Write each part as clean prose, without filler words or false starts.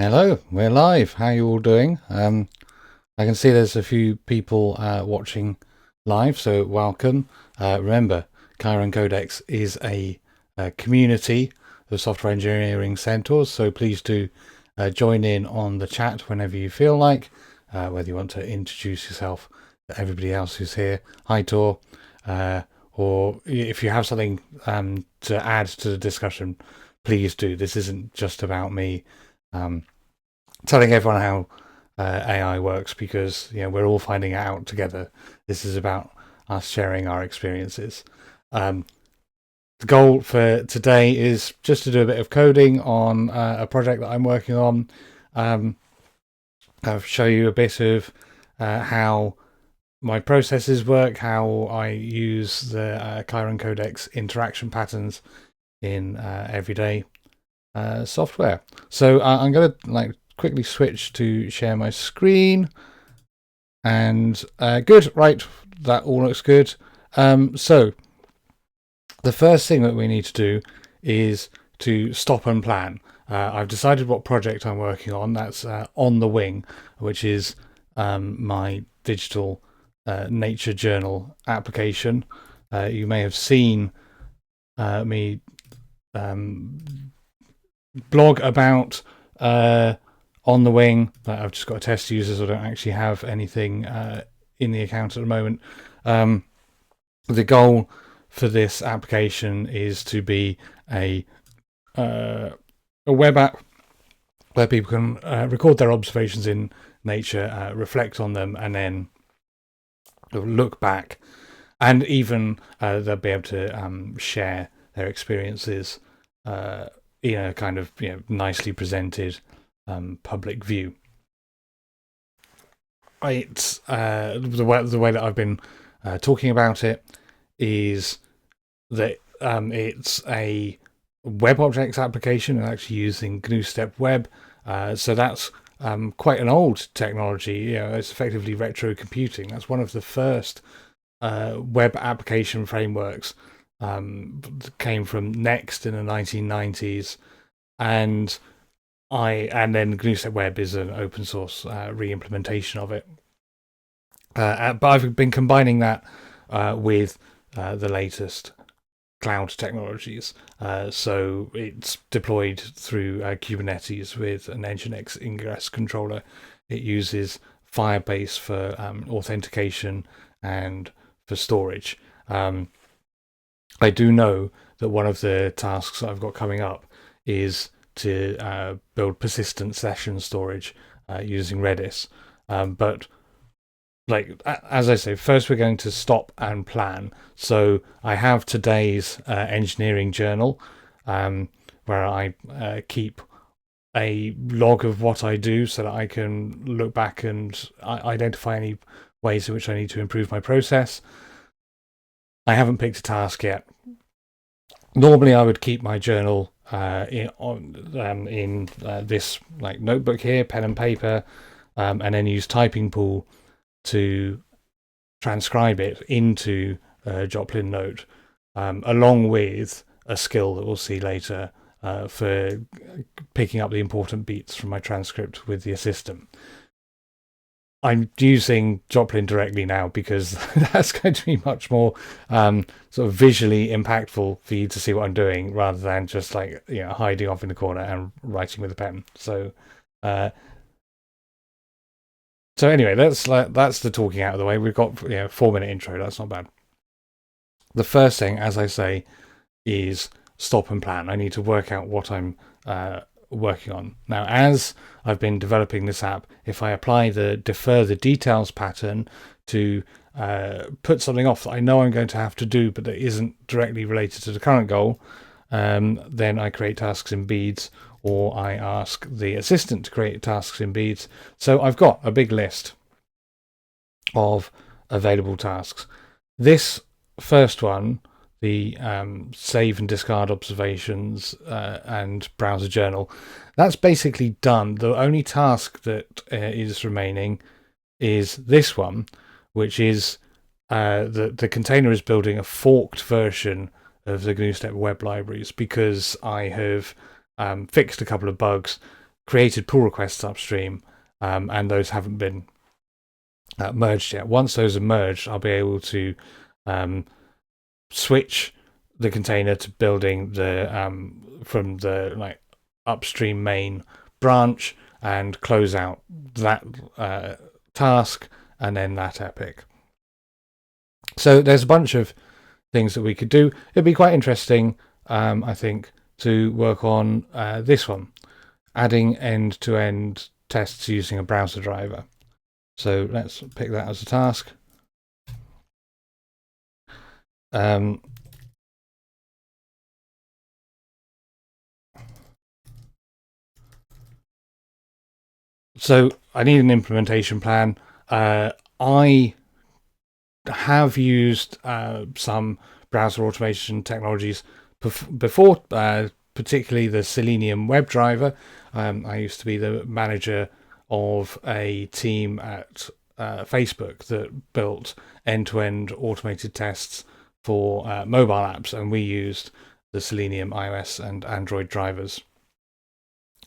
Hello, we're live. How are you all doing? I can see there's a few people watching live, so welcome. Remember, Chiron Codex is a community of software engineering centaurs, so please do join in on the chat whenever you feel like, whether you want to introduce yourself to everybody else who's here. Hi, Tor. Or if you have something to add to the discussion, please do. This isn't just about me telling everyone how AI works, because we're all finding it out together. This is about us sharing our experiences. The goal for today is just to do a bit of coding on a project that I'm working on. I'll show you a bit of how my processes work, how I use the Chiron Codex interaction patterns in everyday software. So I'm going to quickly switch to share my screen, and good, right, that all looks good. So the first thing that we need to do is to stop and plan. I've decided what project I'm working on. That's On the Wing, which is my digital nature journal application. You may have seen me blog about On the Wing. I've just got a test user, so I don't actually have anything in the account at the moment. The goal for this application is to be a web app where people can record their observations in nature, reflect on them, and then look back, and even they'll be able to share their experiences in a kind of nicely presented public view. It's the way that I've been talking about it is that it's a web objects application and actually using GNU Step Web. So that's quite an old technology. It's effectively retro computing. That's one of the first web application frameworks. Came from Next in the 1990s, and then GNU Step Web is an open source re-implementation of it. But I've been combining that with the latest cloud technologies. So it's deployed through Kubernetes with an Nginx ingress controller. It uses Firebase for authentication and for storage. I do know that one of the tasks I've got coming up is to build persistent session storage using Redis. But as I say, first we're going to stop and plan. So I have today's engineering journal where I keep a log of what I do so that I can look back and identify any ways in which I need to improve my process. I haven't picked a task yet. Normally I would keep my journal in this notebook here, pen and paper, and then use Typing Pool to transcribe it into a Joplin note, along with a skill that we'll see later for picking up the important beats from my transcript with the assistant. I'm using Joplin directly now because that's going to be much more sort of visually impactful for you to see what I'm doing, rather than just hiding off in the corner and writing with a pen. So anyway, that's the talking out of the way. We've got 4-minute intro. That's not bad. The first thing, as I say, is stop and plan. I need to work out what I'm working on. Now, as I've been developing this app, if I apply the defer the details pattern to put something off that I know I'm going to have to do but that isn't directly related to the current goal, then I create tasks in beads, or I ask the assistant to create tasks in beads. So I've got a big list of available tasks. This first one, the save and discard observations and browser journal, that's basically done. The only task that is remaining is this one, which is the container is building a forked version of the GNU Step web libraries, because I have fixed a couple of bugs, created pull requests upstream, and those haven't been merged yet. Once those are merged, I'll be able to switch the container to building the from the upstream main branch and close out that task and then that epic. So there's a bunch of things that we could do. It'd be quite interesting, I think, to work on this one, adding end-to-end tests using a browser driver. So let's pick that as a task. So I need an implementation plan. I have used some browser automation technologies before, particularly the Selenium WebDriver. I used to be the manager of a team at Facebook that built end-to-end automated tests for mobile apps, and we used the Selenium iOS and Android drivers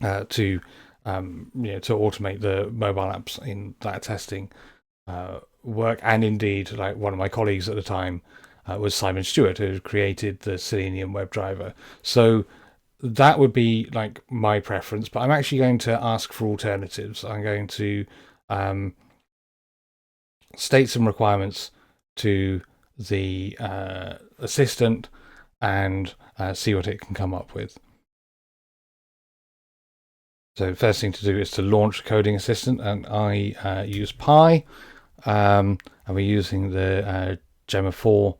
to automate the mobile apps in that testing work. And indeed, like one of my colleagues at the time was Simon Stewart, who created the Selenium WebDriver. So that would be like my preference, but I'm actually going to ask for alternatives. I'm going to state some requirements to the assistant and see what it can come up with. So first thing to do is to launch a coding assistant, and I use Pi, and we're using the Gemma4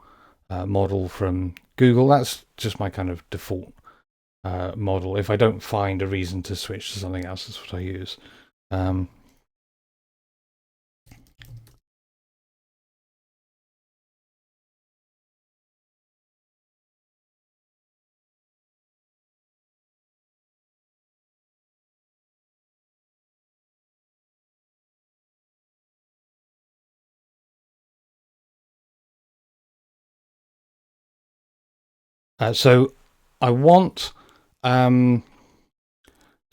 model from Google. That's just my kind of default model. If I don't find a reason to switch to something else, that's what I use. So I want to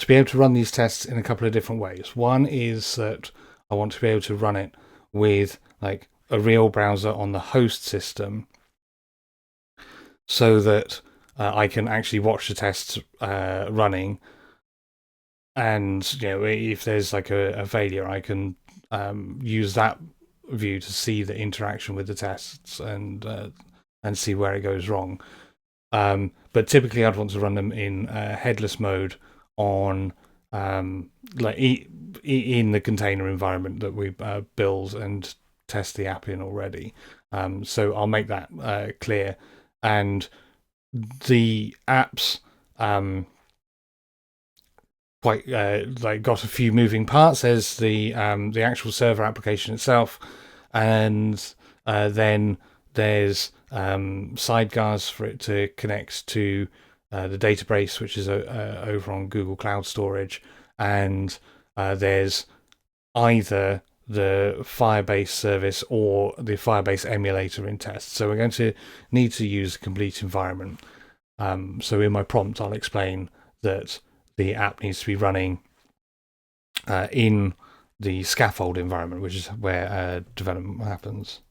be able to run these tests in a couple of different ways. One is that I want to be able to run it with like a real browser on the host system, so that I can actually watch the tests running, and if there's like a failure, I can use that view to see the interaction with the tests and see where it goes wrong. But typically I'd want to run them in headless mode on in the container environment that we build and test the app in already. So I'll make that clear. And the apps quite got a few moving parts. There's the actual server application itself, and then there's sidecars for it to connect to the database, which is over on Google Cloud Storage, and there's either the Firebase service or the Firebase emulator in test. So we're going to need to use a complete environment. So in my prompt, I'll explain that the app needs to be running in the scaffold environment, which is where development happens.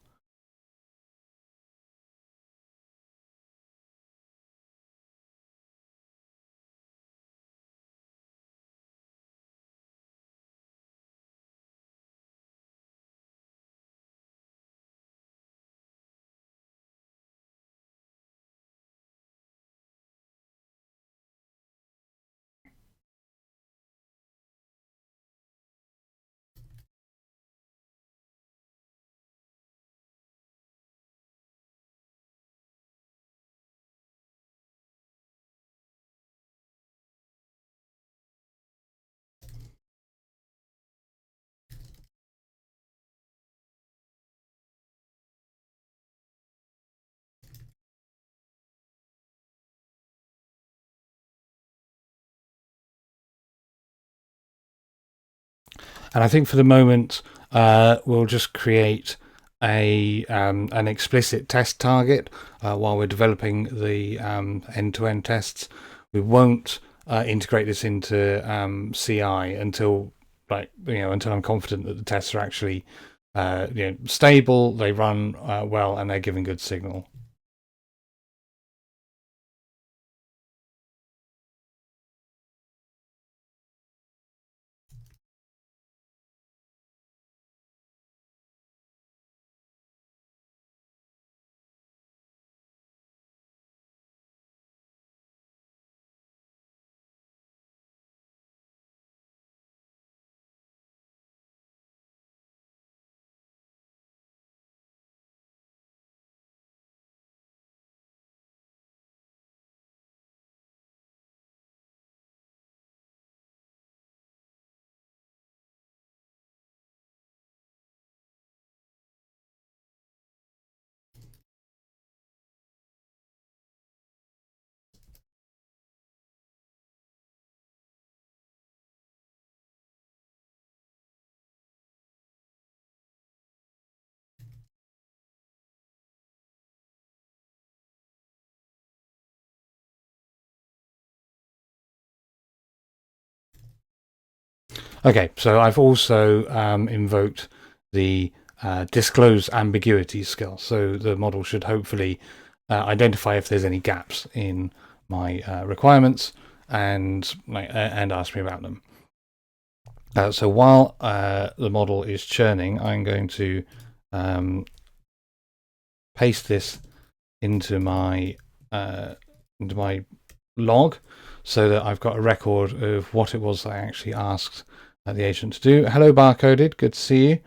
And I think for the moment, we'll just create an explicit test target while we're developing the end-to-end tests. We won't integrate this into CI until until I'm confident that the tests are actually stable, they run well, and they're giving good signal. Okay, so I've also invoked the Disclose Ambiguity skill. So the model should hopefully identify if there's any gaps in my requirements and ask me about them. So while the model is churning, I'm going to paste this into my log so that I've got a record of what it was that I actually asked the agent to do. Hello, Barcoded. Good to see you.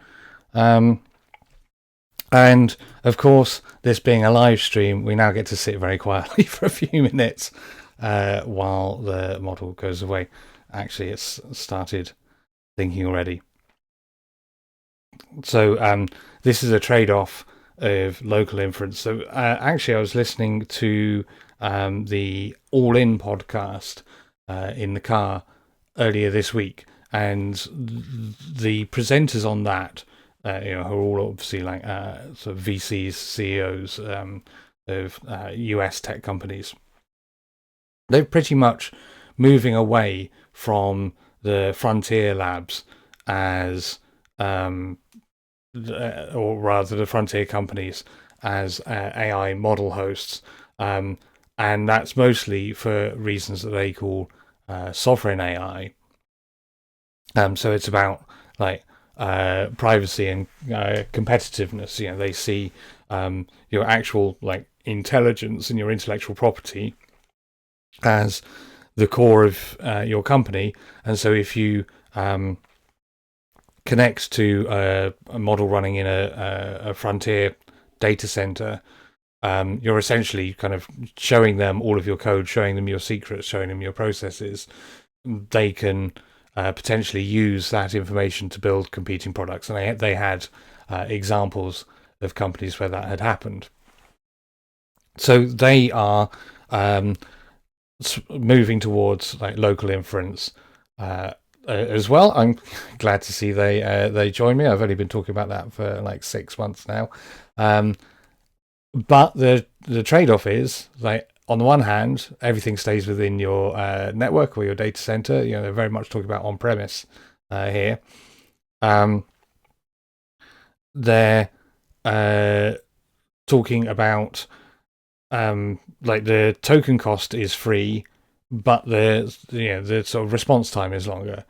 And of course, this being a live stream, we now get to sit very quietly for a few minutes while the model goes away. Actually, it's started thinking already. So this is a trade-off of local inference. So actually, I was listening to the All In podcast in the car earlier this week, and the presenters on that, who are all obviously like sort of VCs, CEOs of US tech companies. They're pretty much moving away from the frontier labs as or rather the frontier companies as AI model hosts. And that's mostly for reasons that they call sovereign AI. So it's about like privacy and competitiveness. They see your actual like intelligence and your intellectual property as the core of your company. And so if you connect to a model running in a frontier data center, you're essentially kind of showing them all of your code, showing them your secrets, showing them your processes. They can potentially use that information to build competing products. And they had examples of companies where that had happened. So they are moving towards like local inference as well. I'm glad to see they join me. I've only been talking about that for like 6 months now. But the trade-off is like, on the one hand, everything stays within your network or your data center. They're very much talking about on-premise here. They're talking about like the token cost is free, but the sort of response time is longer.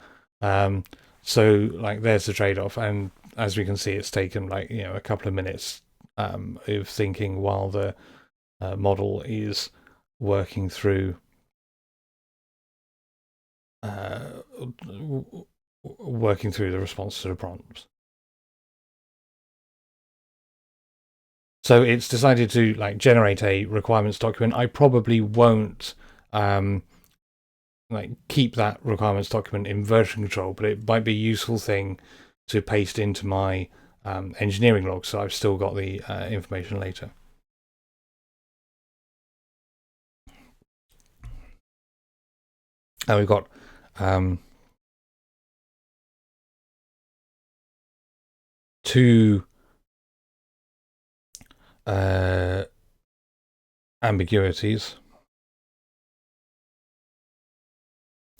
So like there's the trade-off, and as we can see, it's taken like a couple of minutes of thinking while the model is working through the response to the prompts. So it's decided to like generate a requirements document. I probably won't like keep that requirements document in version control, but it might be a useful thing to paste into my engineering log, so I've still got the information later. And we've got two ambiguities.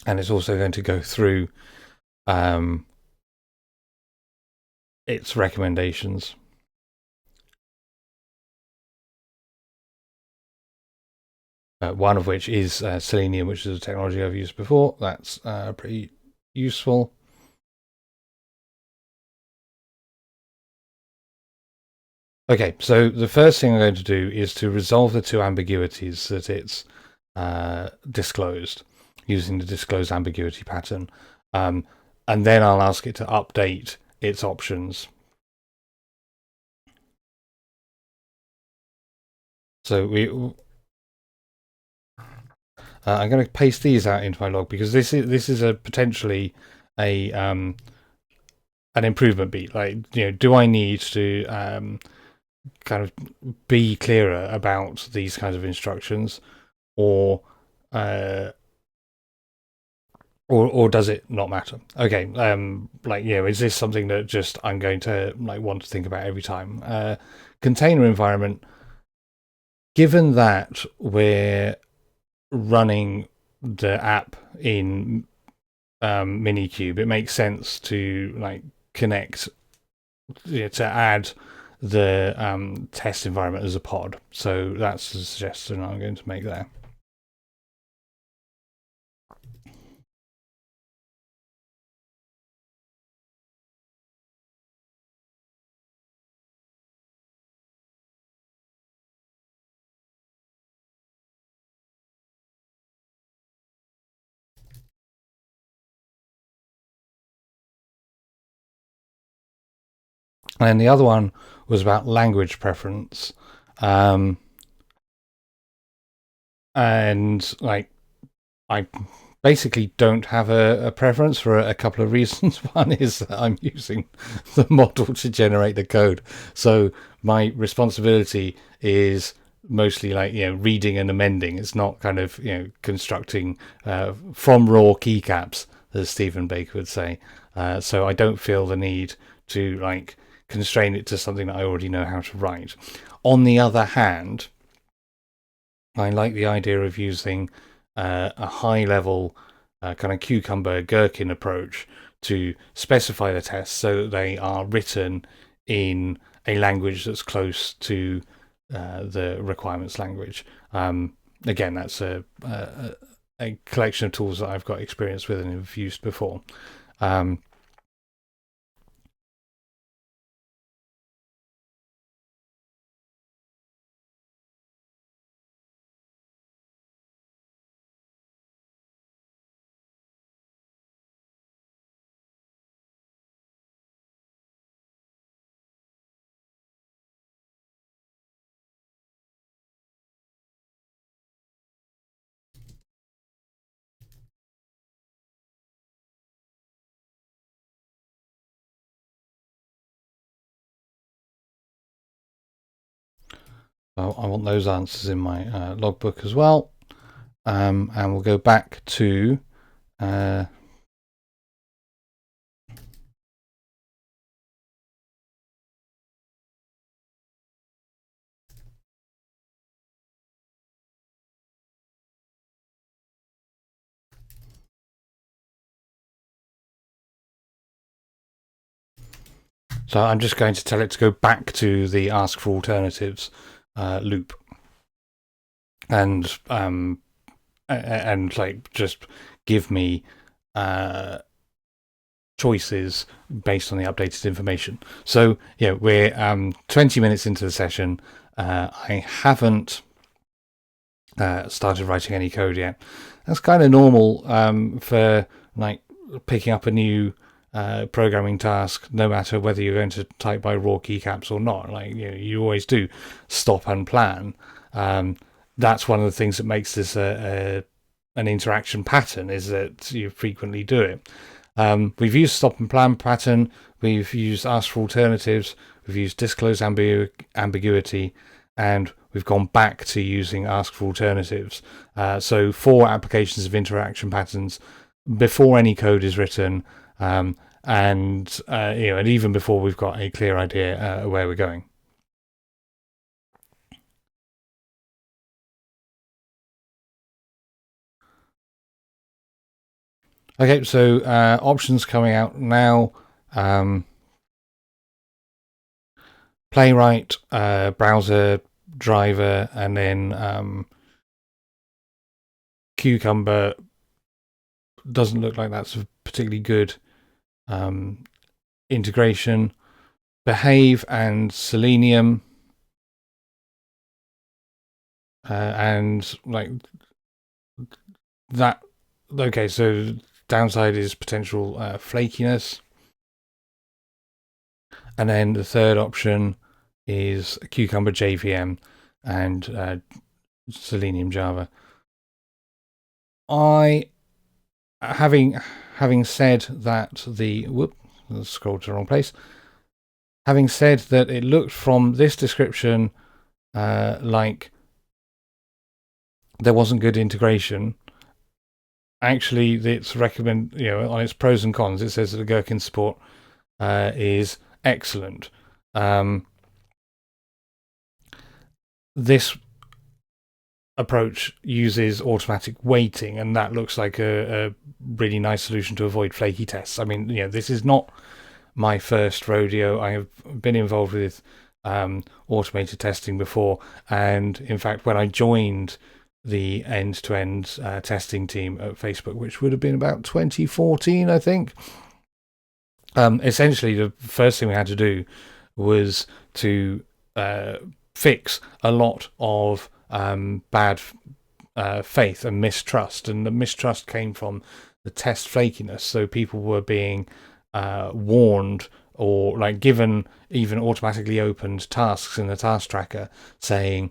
and it's also going to go through its recommendations. One of which is Selenium, which is a technology I've used before. That's pretty useful. Okay, so the first thing I'm going to do is to resolve the two ambiguities that it's disclosed using the Disclose Ambiguity pattern. And then I'll ask it to update its options. So I'm going to paste these out into my log because this is a potentially a an improvement beat. Like, do I need to kind of be clearer about these kinds of instructions, or does it not matter? Okay, is this something that just I'm going to want to think about every time? Container environment. Given that we're running the app in Minikube, it makes sense to connect to add the test environment as a pod. So that's the suggestion I'm going to make there. And the other one was about language preference. And I basically don't have a preference for a couple of reasons. One is that I'm using the model to generate the code, so my responsibility is mostly reading and amending. It's not kind of constructing from raw keycaps, as Stephen Baker would say. So I don't feel the need to constrain it to something that I already know how to write. On the other hand, I like the idea of using a high level kind of cucumber gherkin approach to specify the tests so that they are written in a language that's close to the requirements language. Again, that's a collection of tools that I've got experience with and have used before. I want those answers in my logbook as well. And we'll go back to so I'm just going to tell it to go back to the ask for alternatives loop, and just give me choices based on the updated information. So yeah, we're 20 minutes into the session. I haven't started writing any code yet. That's kind of normal for picking up a new programming task, no matter whether you're going to type by raw keycaps or not. You always do stop and plan. That's one of the things that makes this an interaction pattern, is that you frequently do it. We've used stop and plan pattern. We've used ask for alternatives. We've used disclose ambiguity, and we've gone back to using ask for alternatives. So 4 applications of interaction patterns before any code is written, and even before we've got a clear idea where we're going. Okay, so options coming out now. Playwright, browser driver, and then Cucumber doesn't look like that's a particularly good integration. Behave and Selenium, and like that. Okay, so downside is potential flakiness, and then the third option is Cucumber JVM and Selenium Java. I having said that scroll to the wrong place. Having said that, it looked from this description like there wasn't good integration. Actually, it's recommend on its pros and cons. It says that the Gherkin support is excellent. This approach uses automatic weighting, and that looks like a really nice solution to avoid flaky tests. I mean, this is not my first rodeo. I have been involved with automated testing before, and in fact, when I joined the end-to-end testing team at Facebook, which would have been about 2014, I think. Essentially, the first thing we had to do was to fix a lot of bad faith and mistrust, and the mistrust came from the test flakiness. So people were being warned or like given even automatically opened tasks in the task tracker saying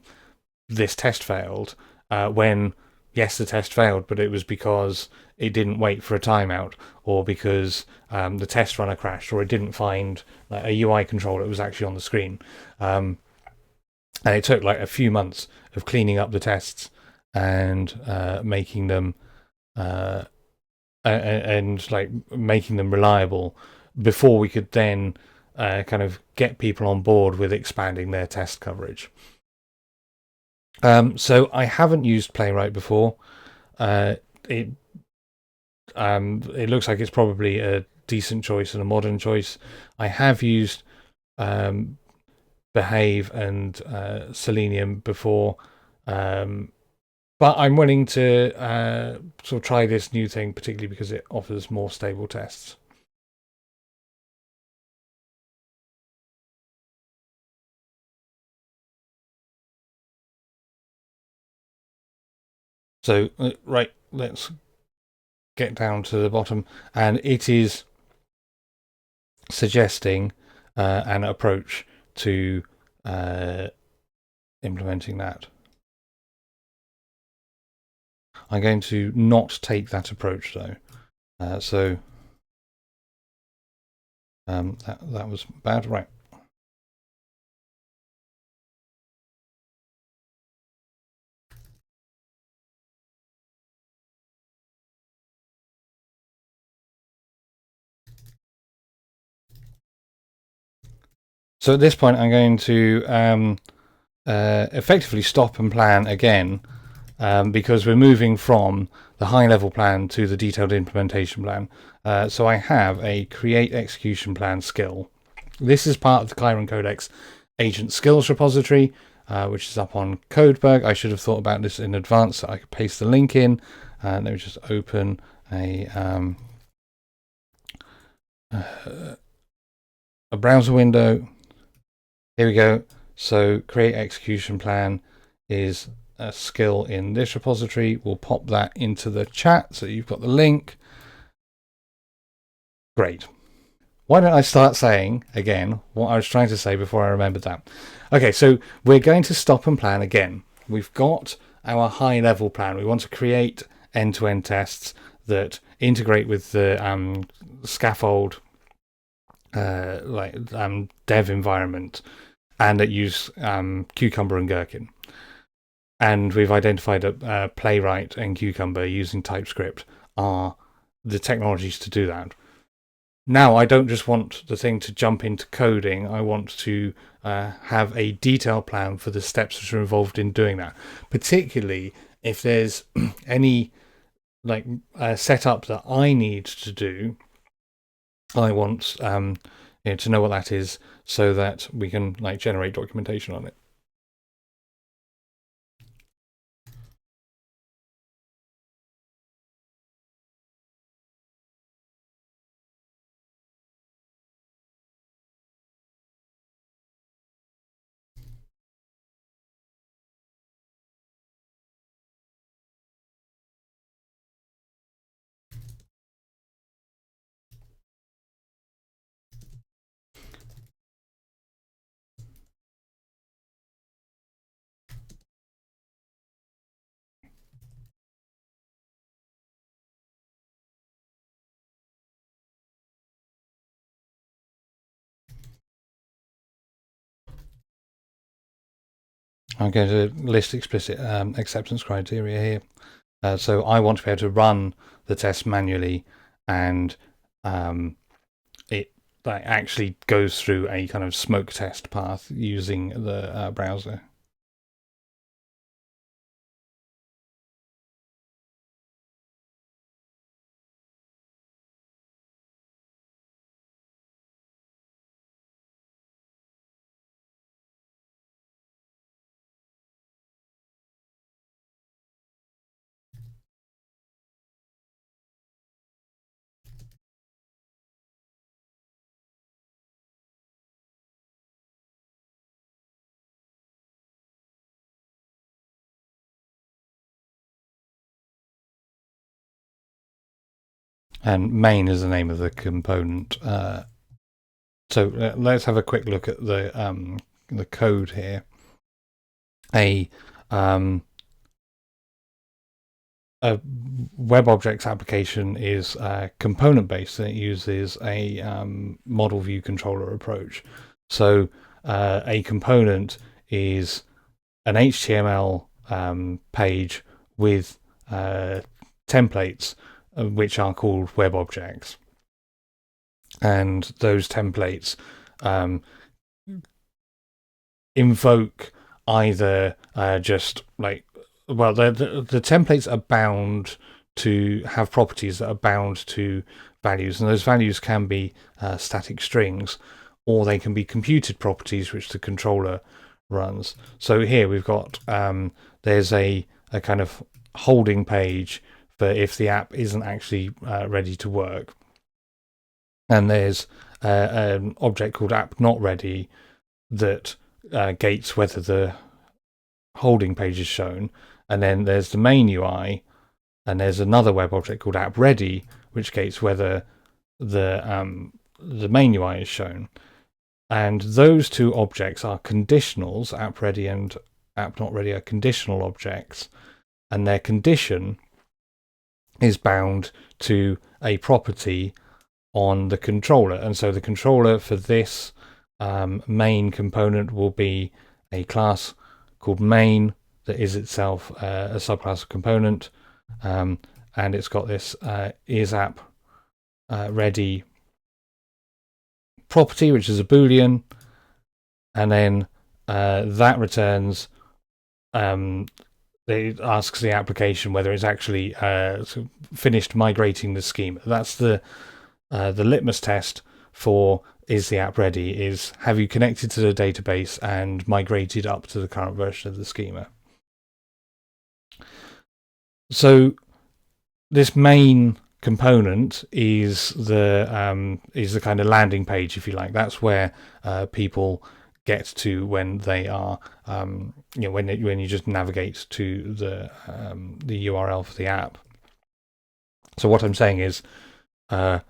this test failed, when yes, the test failed, but it was because it didn't wait for a timeout, or because the test runner crashed, or it didn't find like, a UI controller that was actually on the screen. And it took like a few months of cleaning up the tests and making them and like making them reliable before we could then kind of get people on board with expanding their test coverage. So I haven't used Playwright before. It looks like it's probably a decent choice and a modern choice. I have used Behave and Selenium before, but I'm willing to sort of try this new thing, particularly because it offers more stable tests. So, right, let's get down to the bottom, and it is suggesting an approach to implementing that. I'm going to not take that approach though. So that was bad, right? So at this point, I'm going to effectively stop and plan again, because we're moving from the high-level plan to the detailed implementation plan. So I have a create execution plan skill. This is part of the Chiron Codex agent skills repository, which is up on Codeberg. I should have thought about this in advance so I could paste the link in. Let me just open a browser window. Here we go. So create execution plan is a skill in this repository. We'll pop that into the chat so you've got the link. Great. Why don't I start saying again what I was trying to say before I remembered that? Okay, so we're going to stop and plan again. We've got our high level plan. We want to create end-to-end tests that integrate with the scaffold dev environment, and that use Cucumber and Gherkin. And we've identified that Playwright and Cucumber using TypeScript are the technologies to do that. Now, I don't just want the thing to jump into coding. I want to have a detailed plan for the steps that are involved in doing that, particularly if there's any setup that I need to do. I want to know what that is so that we can generate documentation on it. I'm going to list explicit acceptance criteria here. So I want to be able to run the test manually, and it actually goes through a kind of smoke test path using the browser. And main is the name of the component. So let's have a quick look at the code here. A WebObjects application is component based, and it uses a model view controller approach. So a component is an HTML page with templates, which are called WebObjects. And those templates invoke either the templates are bound to have properties that are bound to values, and those values can be static strings, or they can be computed properties which the controller runs. So here we've got there's a kind of holding page for if the app isn't actually ready to work, and there's an object called app not ready that gates whether the holding page is shown, and then there's the main UI, and there's another web object called app ready which gates whether the main UI is shown. And those two objects are conditionals. App ready and app not ready are conditional objects, and their condition is bound to a property on the controller. And so the controller for this main component will be a class called main that is itself a subclass of component, and it's got this is app ready property, which is a boolean, and then that returns it asks the application whether it's actually finished migrating the schema. That's the litmus test for is the app ready, is have you connected to the database and migrated up to the current version of the schema. So this main component is the kind of landing page, if you like. That's where people get to when they are when you just navigate to the URL for the app. So what I'm saying is that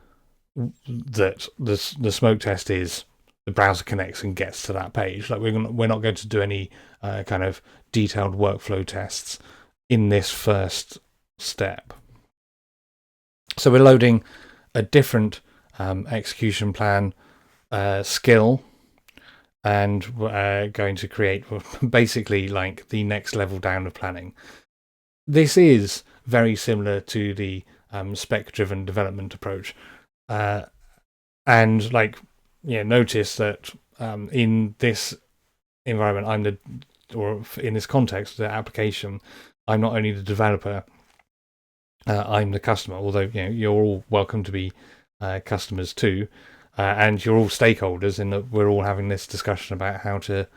the smoke test is the browser connects and gets to that page. Like we're not going to do any kind of detailed workflow tests in this first step. So we're loading a different execution plan skill, and we're going to create basically like the next level down of planning. This is very similar to the spec-driven development approach, and notice that in this environment, in this context, the application, I'm not only the developer, I'm the customer, although you're all welcome to be customers too, and you're all stakeholders in that we're all having this discussion about how to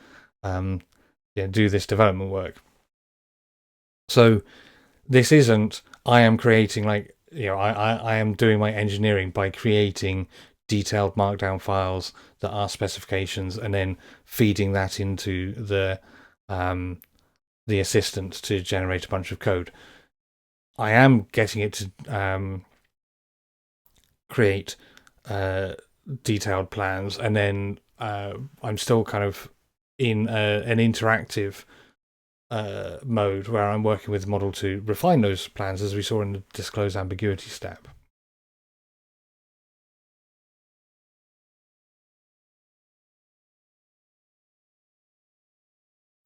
do this development work. So this isn't I am creating I am doing my engineering by creating detailed markdown files that are specifications and then feeding that into the assistant to generate a bunch of code. I am getting it to create detailed plans, and then I'm still kind of in an interactive mode where I'm working with the model to refine those plans, as we saw in the Disclose Ambiguity step.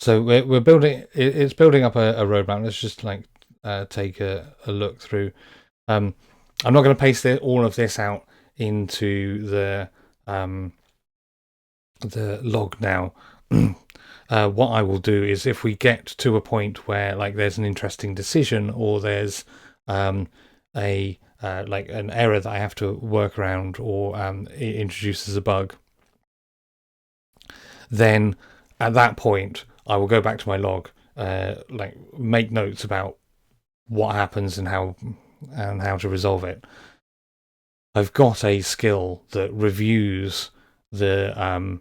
So we're building. It's building up a roadmap. Let's just take a look through. I'm not going to paste all of this out into the log now. What I will do is, if we get to a point where there's an interesting decision, or there's a an error that I have to work around, or it introduces a bug, then at that point I will go back to my log, make notes about what happens and how to resolve it. I've got a skill that reviews the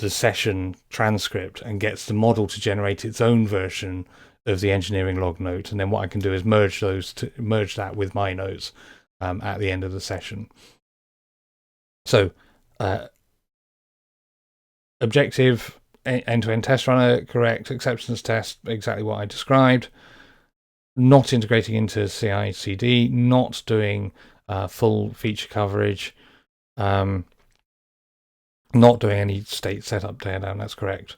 session transcript and gets the model to generate its own version of the engineering log note, and then what I can do is merge that with my notes at the end of the session. So objective, end-to-end test runner, correct. Acceptance test, exactly what I described. Not integrating into CI/CD, not doing full feature coverage, not doing any state setup teardown. That's correct.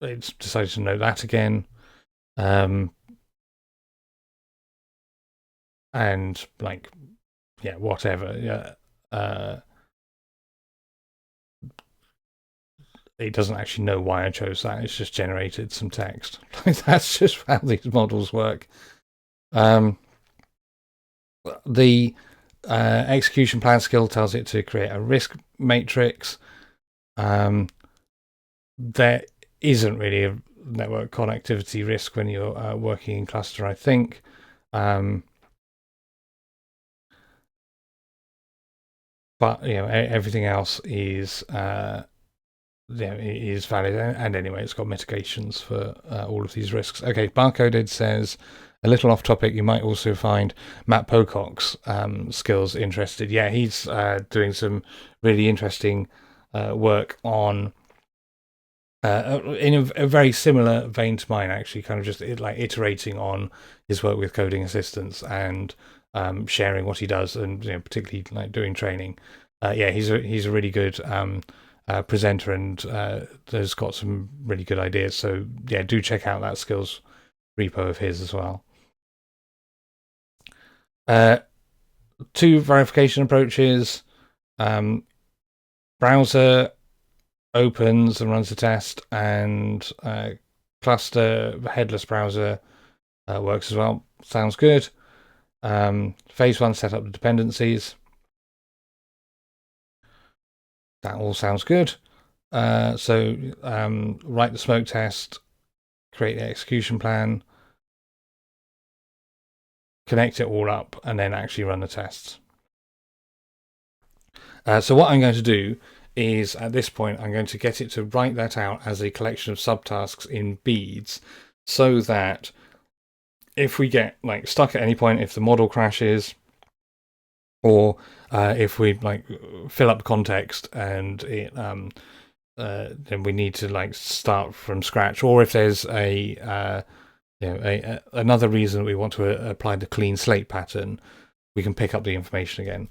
It's decided to note that again. And whatever. Yeah. It doesn't actually know why I chose that. It's just generated some text. That's just how these models work. The execution plan skill tells it to create a risk matrix. There isn't really a network connectivity risk when you're working in cluster, I think. But everything else is is valid, and anyway, it's got mitigations for all of these risks. Okay, Barcoded says, a little off topic, you might also find Matt Pocock's skills interested. Yeah, he's doing some really interesting work on in a very similar vein to mine, actually, kind of just iterating on his work with coding assistants and sharing what he does, and particularly doing training. He's a really good presenter, and has got some really good ideas. So yeah, do check out that skills repo of his as well. Two verification approaches. Browser opens and runs the test, and cluster headless browser works as well. Sounds good. Phase one, set up the dependencies. That all sounds good. So write the smoke test, create the execution plan, connect it all up, and then actually run the tests. So what I'm going to do is, at this point, I'm going to get it to write that out as a collection of subtasks in beads, so that if we get stuck at any point, if the model crashes, or if we fill up context and it then we need to start from scratch, or if there's another reason we want to apply the clean slate pattern, we can pick up the information again.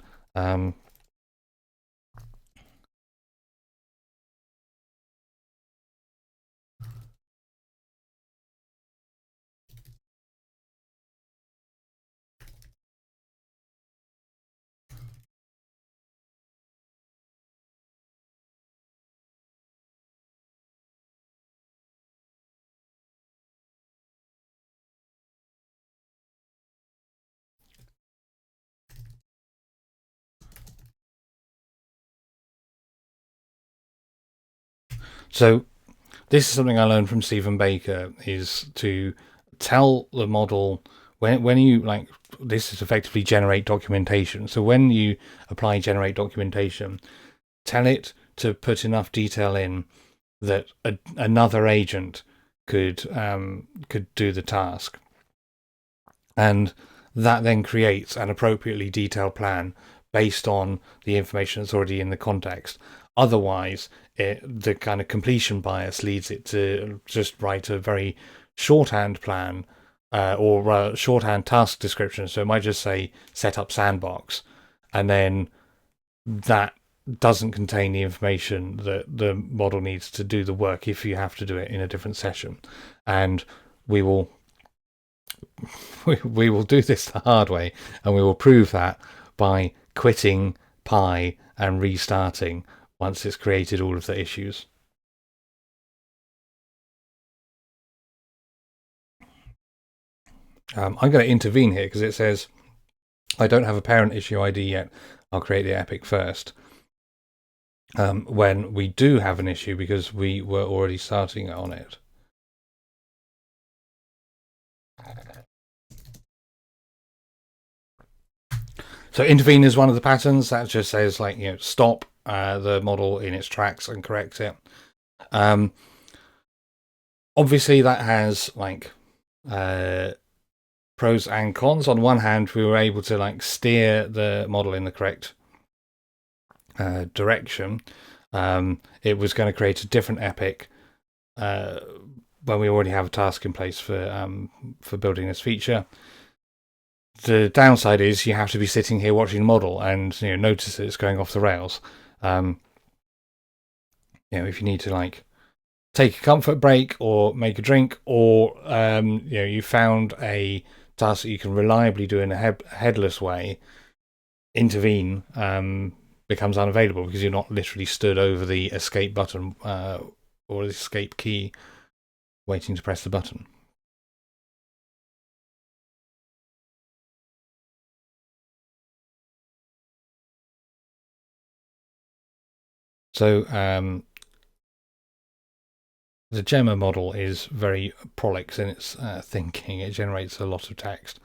So this is something I learned from Stephen Baker, is to tell the model when you like, this is effectively generate documentation. So when you apply generate documentation, tell it to put enough detail in that another agent could do the task, and that then creates an appropriately detailed plan based on the information that's already in the context. Otherwise, the kind of completion bias leads it to just write a very shorthand plan, or shorthand task description. So it might just say set up sandbox, and then that doesn't contain the information that the model needs to do the work if you have to do it in a different session. And we will we will do this the hard way, and we will prove that by quitting Pi and restarting once it's created all of the issues. I'm going to intervene here because it says I don't have a parent issue ID yet. I'll create the epic first. When we do have an issue because we were already starting on it. So intervene is one of the patterns that just says, like, stop the model in its tracks and correct it. Obviously that has like pros and cons. On one hand, we were able to like steer the model in the correct direction. It was going to create a different epic when we already have a task in place for building this feature. The downside is you have to be sitting here watching the model and notice that it's going off the rails. If you need to like take a comfort break or make a drink, or you found a task that you can reliably do in a headless way, intervene becomes unavailable because you're not literally stood over the escape button or the escape key waiting to press the button. So the Gemma model is very prolix in its thinking. It generates a lot of text.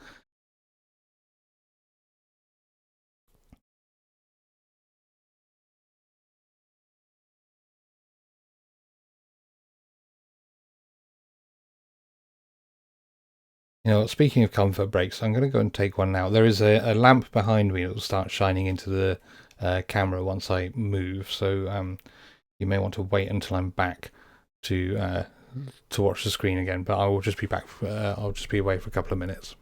Speaking of comfort breaks, I'm going to go and take one now. There is a lamp behind me that will start shining into the camera once I move, so you may want to wait until I'm back to watch the screen again. But I will just be back. I'll just be away for a couple of minutes.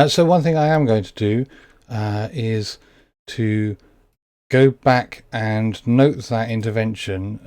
So one thing I am going to do is to go back and note that intervention.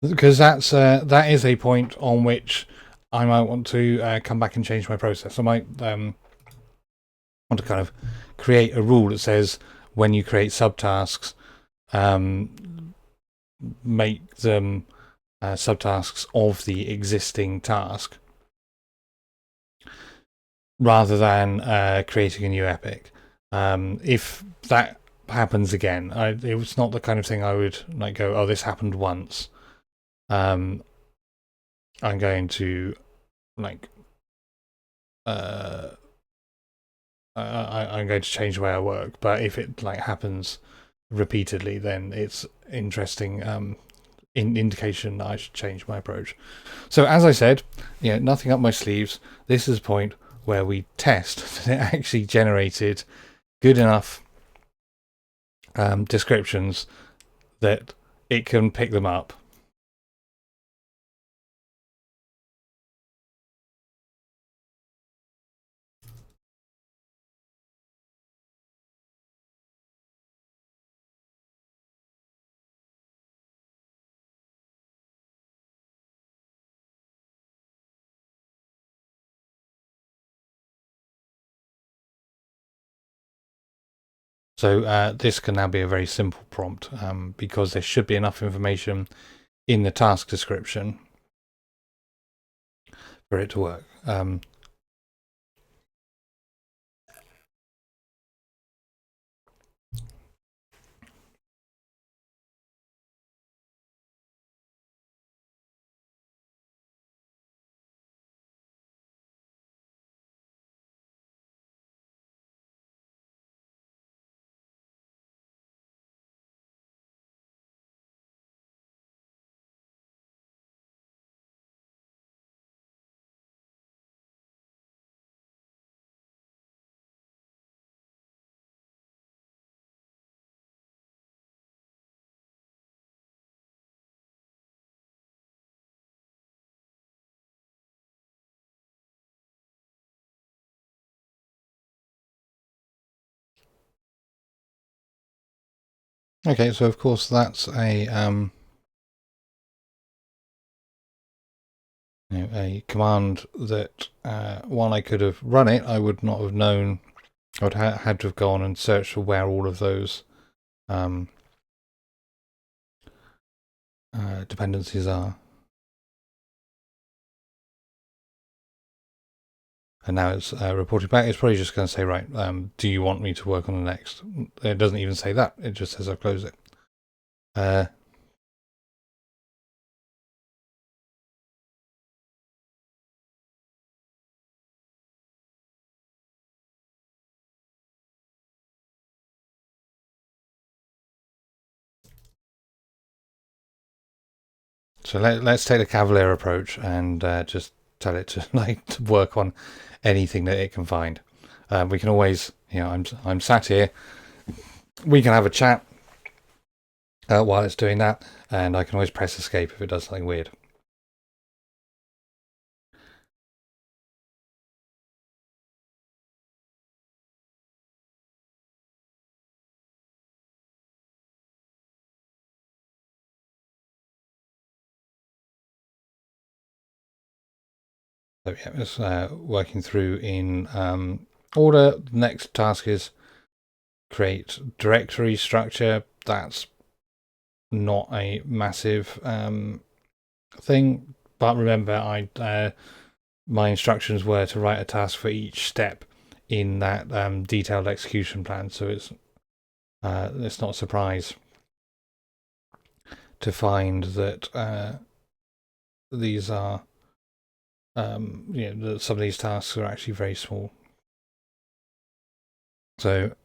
because that is a point on which I might want to come back and change my process. I might want to kind of create a rule that says when you create subtasks, make them subtasks of the existing task rather than creating a new epic. If that happens again, it was not the kind of thing I would like go, oh, this happened once. I'm going to like I'm going to change the way I work. But if it like happens repeatedly, then it's interesting indication that I should change my approach. So as I said, nothing up my sleeves. This is a point where we test that it actually generated good enough descriptions that it can pick them up. So this can now be a very simple prompt because there should be enough information in the task description for it to work. Okay, so of course that's a command that while I could have run it, I would not have known. I would had to have gone and searched for where all of those dependencies are. And now it's reported back. It's probably just going to say, right, do you want me to work on the next? It doesn't even say that. It just says I've closed it. So let's take the cavalier approach and just tell it to to work on anything that it can find. We can always, I'm sat here. We can have a chat while it's doing that, and I can always press escape if it does something weird. So yeah, it's working through in order. The next task is create directory structure. That's not a massive thing, but remember, my instructions were to write a task for each step in that detailed execution plan. So it's not a surprise to find that these are that some of these tasks are actually very small. So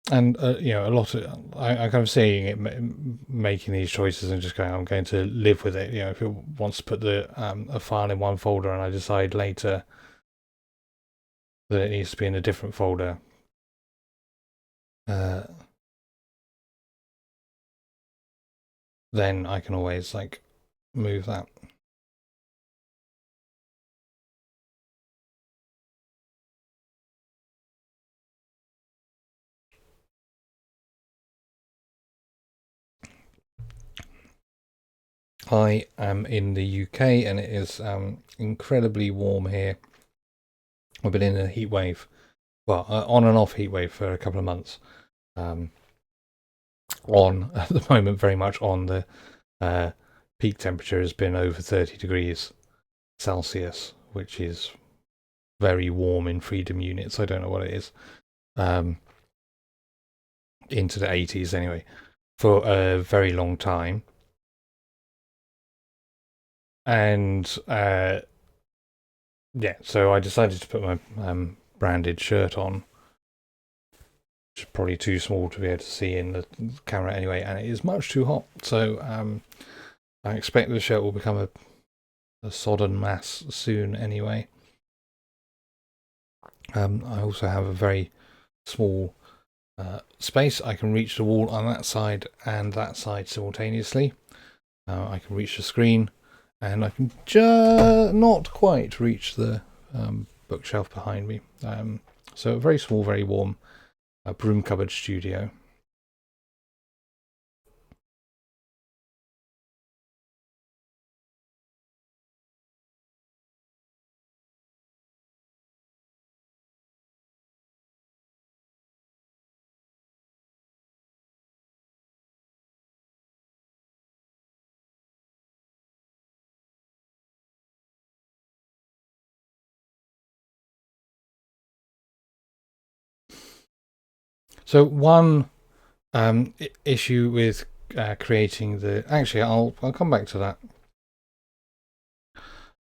and a lot of I'm kind of seeing it making these choices and just going, I'm going to live with it. If it wants to put the a file in one folder and I decide later that it needs to be in a different folder, then I can always like move that. I am in the UK and it is incredibly warm here. I've been in a heat wave, well, on and off heat wave for a couple of months. On at the moment, very much on. The peak temperature has been over 30 degrees Celsius, which is very warm in freedom units. I don't know what it is. Into the 80s anyway, for a very long time. And yeah, so I decided to put my branded shirt on, which is probably too small to be able to see in the camera anyway, and it is much too hot. So I expect the shirt will become a sodden mass soon anyway. I also have a very small space. I can reach the wall on that side and that side simultaneously. I can reach the screen, and I can not quite reach the bookshelf behind me. So a very small, very warm broom cupboard studio. So one issue with creating the... Actually, I'll come back to that.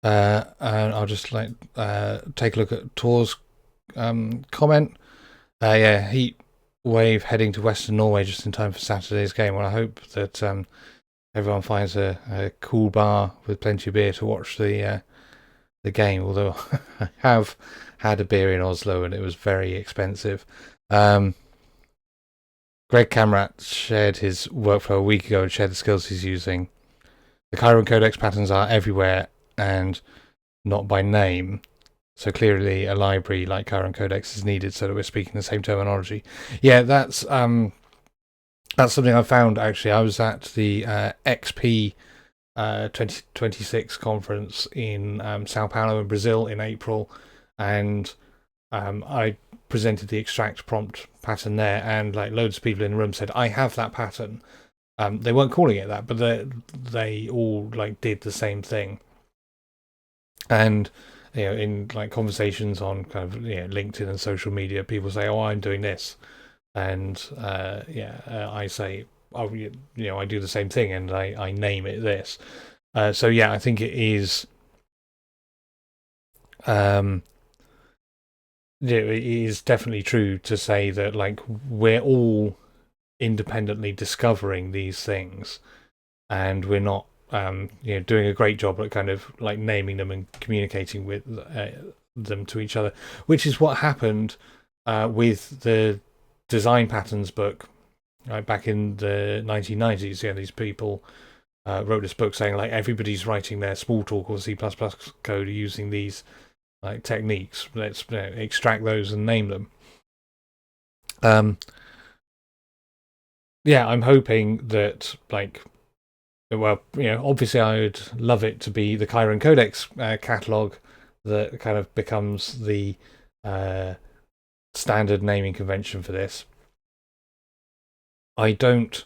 And I'll just like take a look at Tor's comment. Yeah, heat wave heading to Western Norway just in time for Saturday's game. Well, I hope that everyone finds a cool bar with plenty of beer to watch the game. Although I have had a beer in Oslo and it was very expensive. Greg Camrat shared his workflow a week ago and shared the skills he's using. The Chiron Codex patterns are everywhere and not by name. So clearly a library like Chiron Codex is needed so that we're speaking the same terminology. Yeah, that's something I found actually. I was at the XP 2026 conference in Sao Paulo in Brazil in April, and I presented the extract prompt pattern there, and like loads of people in the room said, I have that pattern. They weren't calling it that, but they all like did the same thing. And in like conversations on kind of LinkedIn and social media, people say, "Oh, I'm doing this," and I say, "Oh, I do the same thing," and I name it this. So yeah, I think it is. It is definitely true to say that like we're all independently discovering these things, and we're not doing a great job at kind of like naming them and communicating with them to each other, which is what happened with the design patterns book back in the 1990s. These people wrote this book saying like everybody's writing their Smalltalk or C++ code using these like techniques. Let's extract those and name them. Yeah, I'm hoping that like, well, obviously I would love it to be the Chiron Codex catalog that kind of becomes the standard naming convention for this. I don't,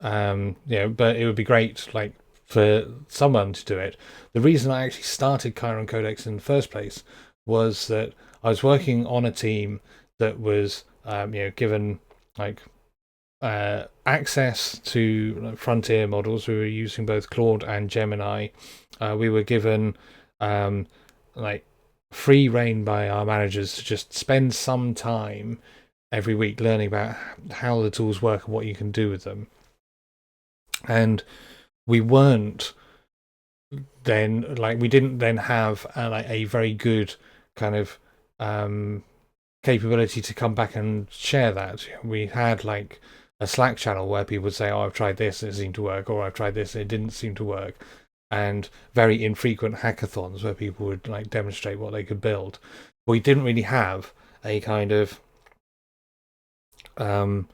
but it would be great like for someone to do it. The reason I actually started Chiron Codex in the first place was that I was working on a team that was, given like access to like, frontier models. We were using both Claude and Gemini. We were given like free reign by our managers to just spend some time every week learning about how the tools work and what you can do with them. And we weren't then like we didn't then have like a very good kind of capability to come back and share that. We had like Slack channel where people would say, "Oh, I've tried this and it seemed to work," or "I've tried this and it didn't seem to work," and very infrequent hackathons where people would like demonstrate what they could build. We didn't really have a kind of a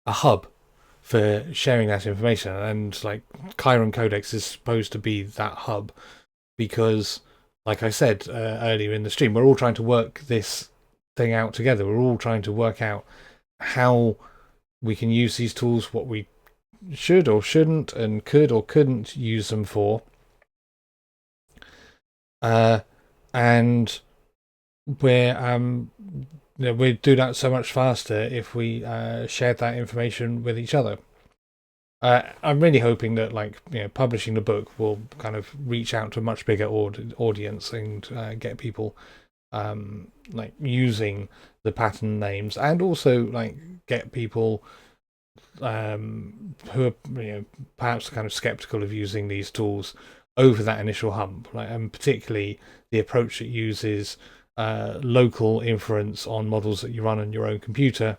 hub for sharing that information, and like Chiron Codex is supposed to be that hub because, like I said earlier in the stream, we're all trying to work this thing out together. We're all trying to work out how we can use these tools, what we should or shouldn't, and could or couldn't use them for. And we'd do that so much faster if we shared that information with each other. I'm really hoping that, like, publishing the book will kind of reach out to a much bigger audience and get people like using the pattern names, and also like get people who are perhaps kind of skeptical of using these tools over that initial hump, like, and particularly the approach that uses local inference on models that you run on your own computer.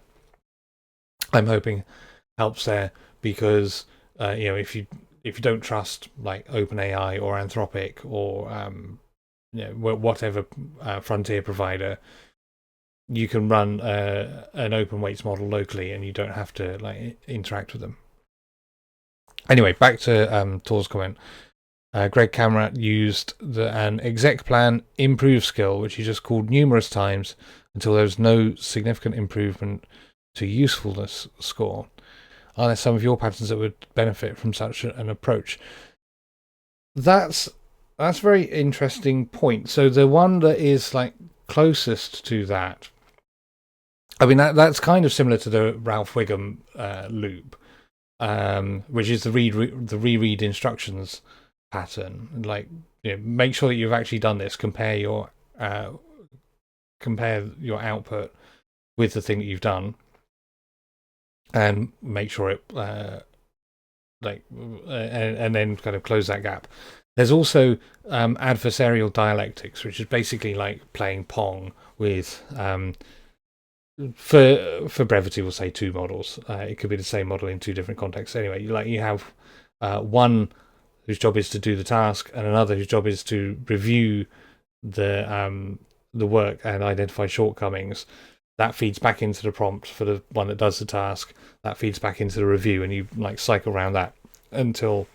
I'm hoping helps there, because if you don't trust like OpenAI or Anthropic or whatever frontier provider, you can run an open weights model locally and you don't have to like interact with them. Anyway, back to Tor's comment. Greg Kamrat used an exec plan improve skill, which he just called numerous times until there was no significant improvement to usefulness score. Are there some of your patterns that would benefit from such an approach? That's a very interesting point. So the one that is like closest to that, I mean, that's kind of similar to the Ralph Wiggum loop, which is the reread instructions pattern. Like, make sure that you've actually done this. Compare your output with the thing that you've done, and make sure it and then kind of close that gap. There's also adversarial dialectics, which is basically like playing Pong with for brevity we'll say two models. It could be the same model in two different contexts. Anyway, you have one whose job is to do the task, and another whose job is to review the work and identify shortcomings. That feeds back into the prompt for the one that does the task. That feeds back into the review, and you like cycle around that until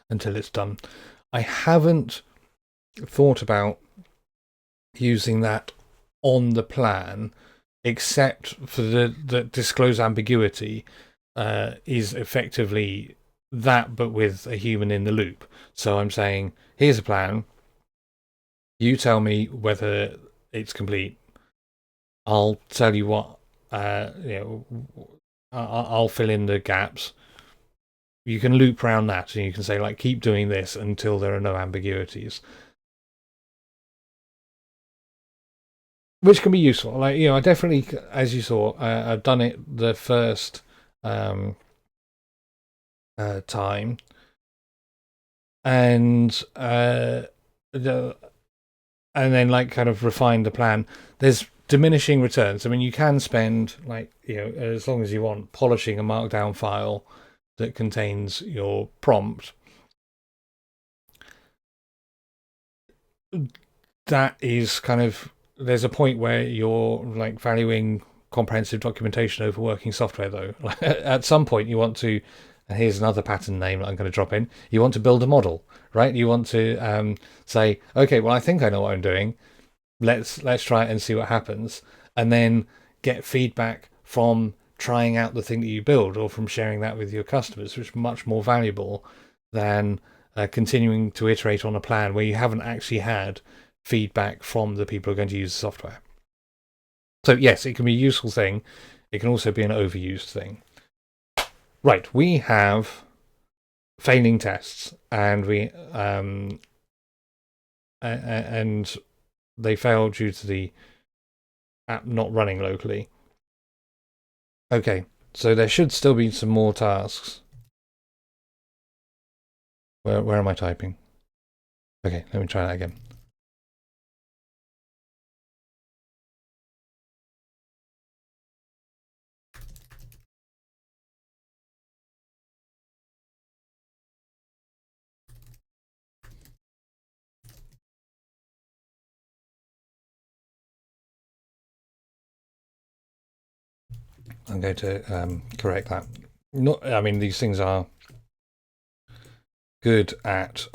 it's done. I haven't thought about using that on the plan, except for the disclose ambiguity is effectively that, but with a human in the loop. So I'm saying, here's a plan. You tell me whether it's complete. I'll tell you what. I'll fill in the gaps. You can loop around that, and you can say, like, keep doing this until there are no ambiguities, which can be useful. Like, I definitely, as you saw, I've done it the first time, and then like kind of refine the plan. There's diminishing returns. I mean, you can spend like as long as you want polishing a markdown file that contains your prompt. That is kind of, there's a point where you're like valuing comprehensive documentation over working software, though. At some point you want to, and here's another pattern name that I'm going to drop in, you want to build a model, right? You want to say, okay, well, I think I know what I'm doing. Let's try it and see what happens, and then get feedback from trying out the thing that you build, or from sharing that with your customers, which is much more valuable than continuing to iterate on a plan where you haven't actually had feedback from the people who are going to use the software. So yes, it can be a useful thing. It can also be an overused thing. Right, we have failing tests, and and they fail due to the app not running locally. Okay, so there should still be some more tasks. Where am I typing? Okay, let me try that again. I'm going to correct that. I mean, these things are good at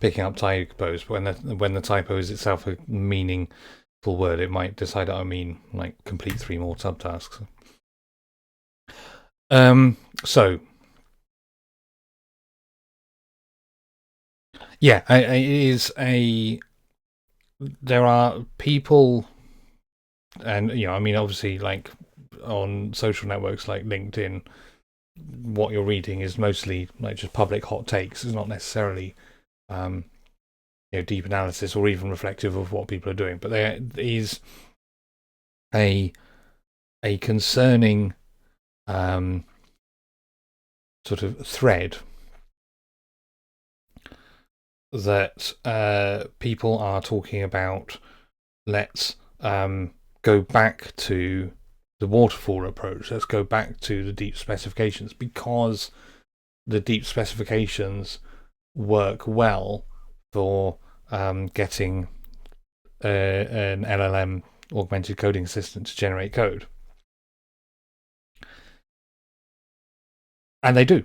picking up typos, but when the typo is itself a meaningful word, it might decide that I mean like complete 3 more subtasks. So yeah, it is a. There are people, and I mean, obviously, like on social networks like LinkedIn, what you're reading is mostly like just public hot takes. It's not necessarily deep analysis or even reflective of what people are doing. But there is a concerning sort of thread that people are talking about. Let's go back to the waterfall approach. Let's go back to the deep specifications, because the deep specifications work well for getting an LLM augmented coding assistant to generate code. And they do.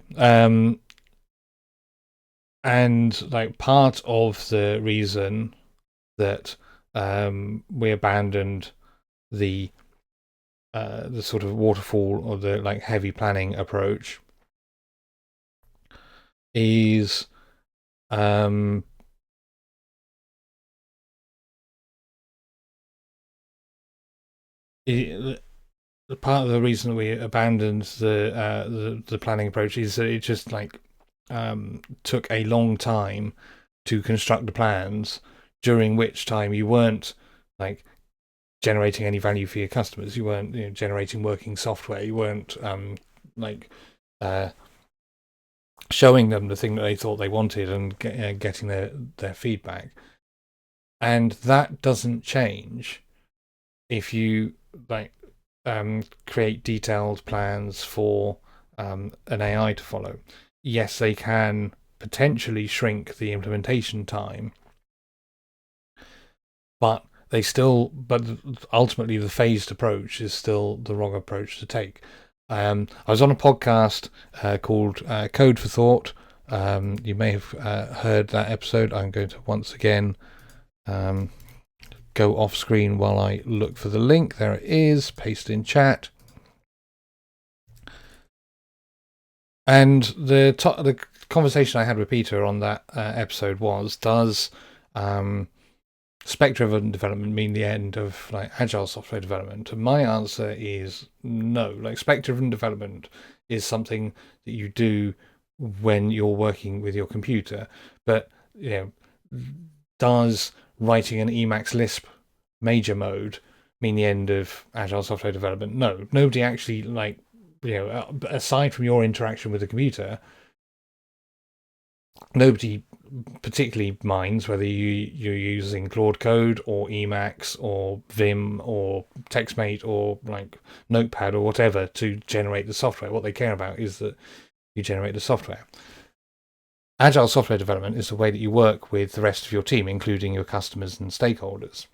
And like part of the reason that we abandoned the sort of waterfall or the like heavy planning approach is part of the reason we abandoned the planning approach is that it just like took a long time to construct the plans, during which time you weren't like generating any value for your customers. You weren't generating working software. You weren't like showing them the thing that they thought they wanted and getting their feedback. And that doesn't change if you like create detailed plans for an AI to follow. Yes, they can potentially shrink the implementation time, but ultimately the phased approach is still the wrong approach to take. I was on a podcast called Code for Thought. You may have heard that episode. I'm going to once again go off screen while I look for the link. There it is, paste in chat. And the conversation I had with Peter on that episode was, does spec-driven development mean the end of like agile software development? And my answer is no. Like spec-driven development is something that you do when you're working with your computer, but does writing an Emacs Lisp major mode mean the end of agile software development? No. Nobody actually like aside from your interaction with the computer, nobody particularly minds whether you're using Claude Code or Emacs or Vim or TextMate or like Notepad or whatever to generate the software. What they care about is that you generate the software. Agile software development is the way that you work with the rest of your team, including your customers and stakeholders.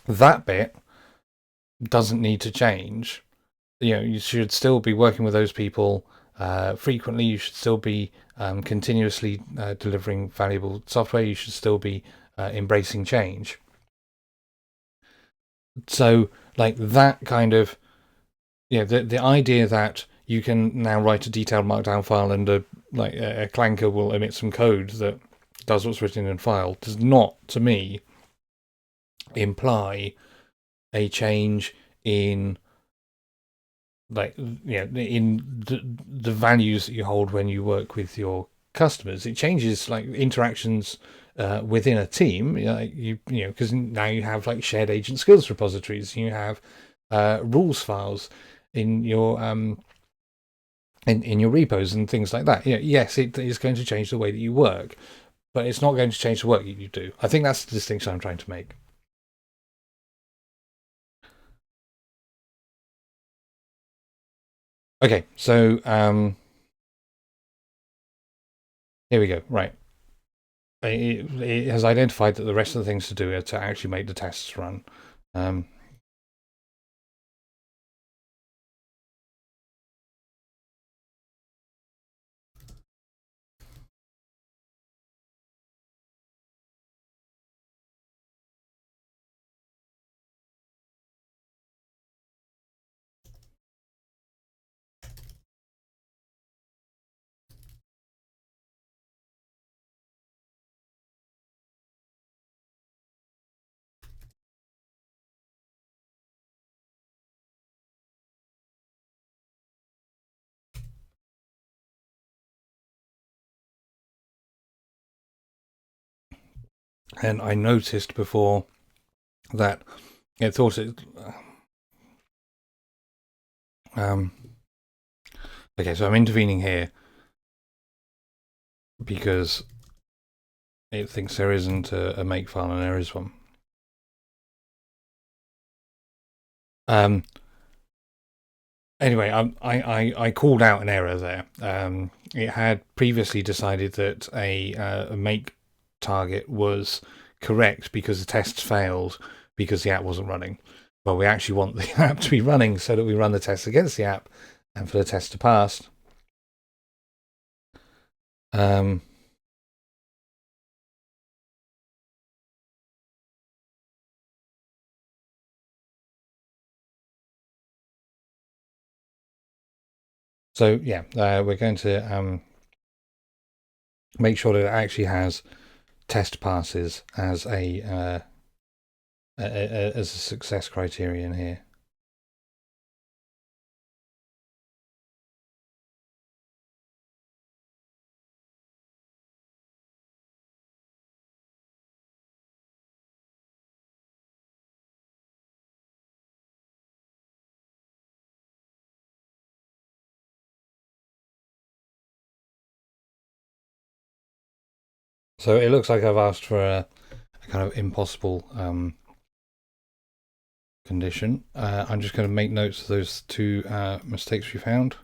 That bit doesn't need to change. You should still be working with those people frequently. You should still be continuously delivering valuable software. You should still be embracing change. So, like that kind of, the idea that you can now write a detailed markdown file and a clanker will emit some code that does what's written in a file does not, to me, imply a change in in the values that you hold when you work with your customers. It changes like interactions within a team, because now you have like shared agent skills repositories. You have rules files in your in your repos and things like that. Yes, it is going to change the way that you work, but it's not going to change the work that you do. I think that's the distinction I'm trying to make. Okay, so here we go. Right. It has identified that the rest of the things to do are to actually make the tests run. And I noticed before that it thought it... okay, so I'm intervening here because it thinks there isn't a makefile and there is one. Anyway, I called out an error there. It had previously decided that a make target was correct because the tests failed because the app wasn't running. But we actually want the app to be running so that we run the test against the app and for the test to pass. So yeah, we're going to make sure that it actually has test passes as a success criterion here. So it looks like I've asked for a kind of impossible condition. I'm just going to make notes of those two mistakes we found.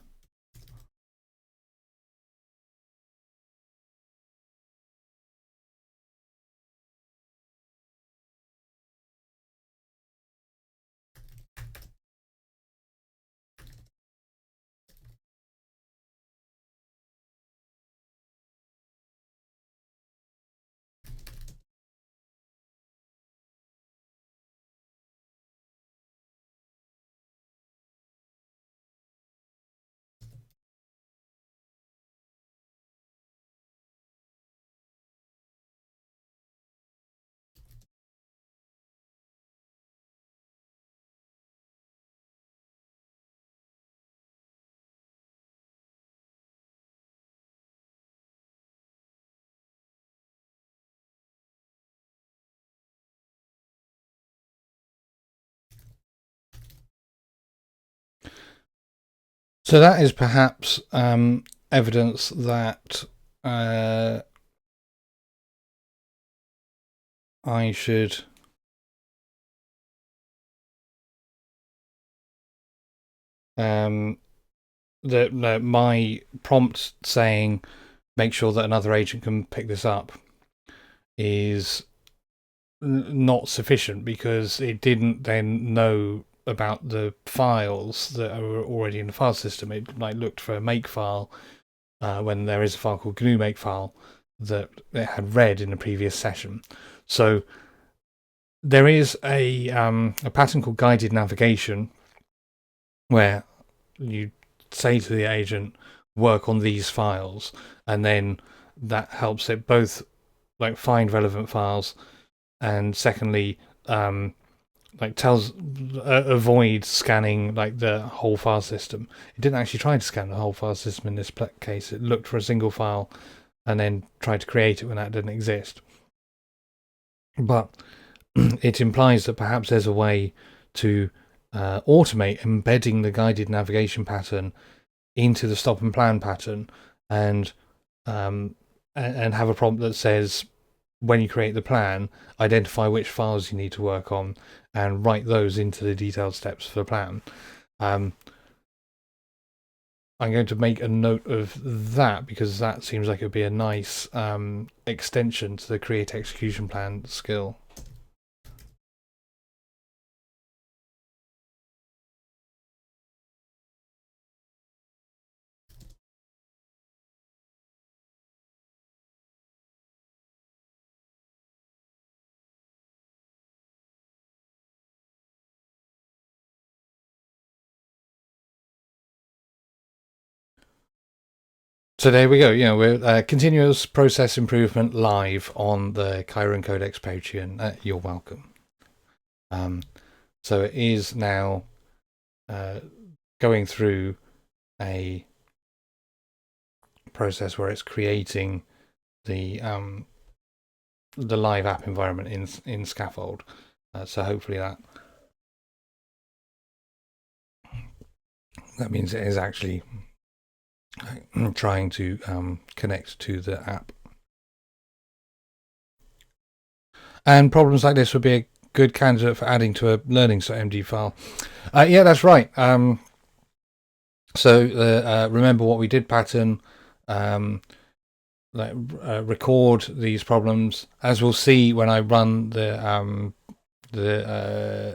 So that is perhaps evidence that I should that my prompt saying make sure that another agent can pick this up is not sufficient because it didn't then know about the files that are already in the file system. It like looked for a makefile when there is a file called GNU makefile that it had read in the previous session. So there is a pattern called guided navigation where you say to the agent work on these files, and then that helps it both like find relevant files and secondly like tells avoid scanning like the whole file system. It didn't actually try to scan the whole file system in this case. It looked for a single file and then tried to create it when that didn't exist. But it implies that perhaps there's a way to automate embedding the guided navigation pattern into the stop and plan pattern and have a prompt that says when you create the plan, identify which files you need to work on and write those into the detailed steps for the plan. I'm going to make a note of that because that seems like it would be a nice extension to the create execution plan skill. So there we go. We're continuous process improvement live on the Chiron Codex Patreon. You're welcome. So it is now going through a process where it's creating the the live app environment in Scaffold. So hopefully that means it is actually trying to connect to the app. And problems like this would be a good candidate for adding to a learning.md file. Yeah, that's right. So remember what we did pattern, record these problems. As we'll see when I run the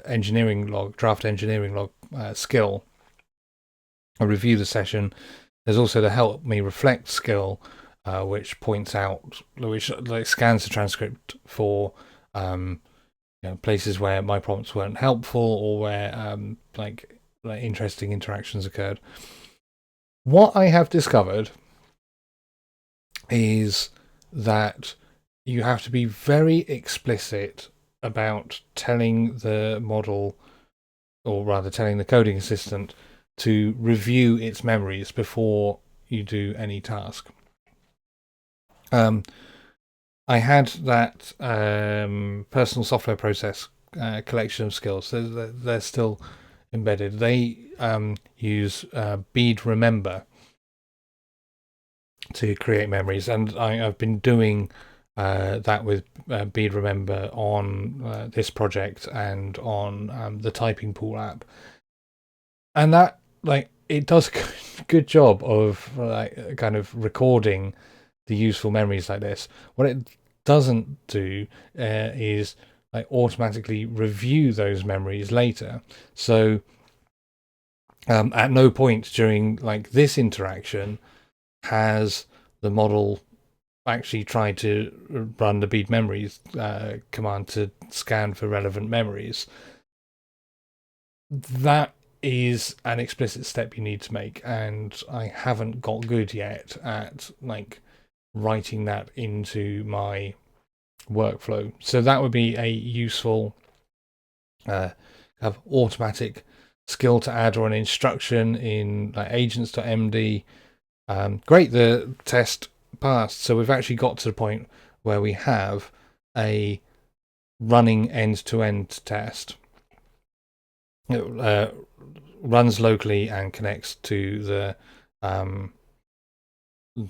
engineering log, draft engineering log skill, I review the session. There's also the help me reflect skill, which points out, which scans the transcript for places where my prompts weren't helpful or where like interesting interactions occurred. What I have discovered is that you have to be very explicit about telling the model, or rather telling the coding assistant, to review its memories before you do any task. I had that personal software process collection of skills. They're still embedded. They use bead remember to create memories, and I've been doing that with bead remember on this project and on the typing pool app, and that it does a good job of kind of recording the useful memories like this. What it doesn't do is automatically review those memories later. So at no point during this interaction has the model actually tried to run the bead memories command to scan for relevant memories. That is an explicit step you need to make, and I haven't got good yet at writing that into my workflow. So that would be a useful automatic skill to add, or an instruction in agents.md. Great, the test passed. So we've actually got to the point where we have a running end-to-end test. It runs locally and connects to the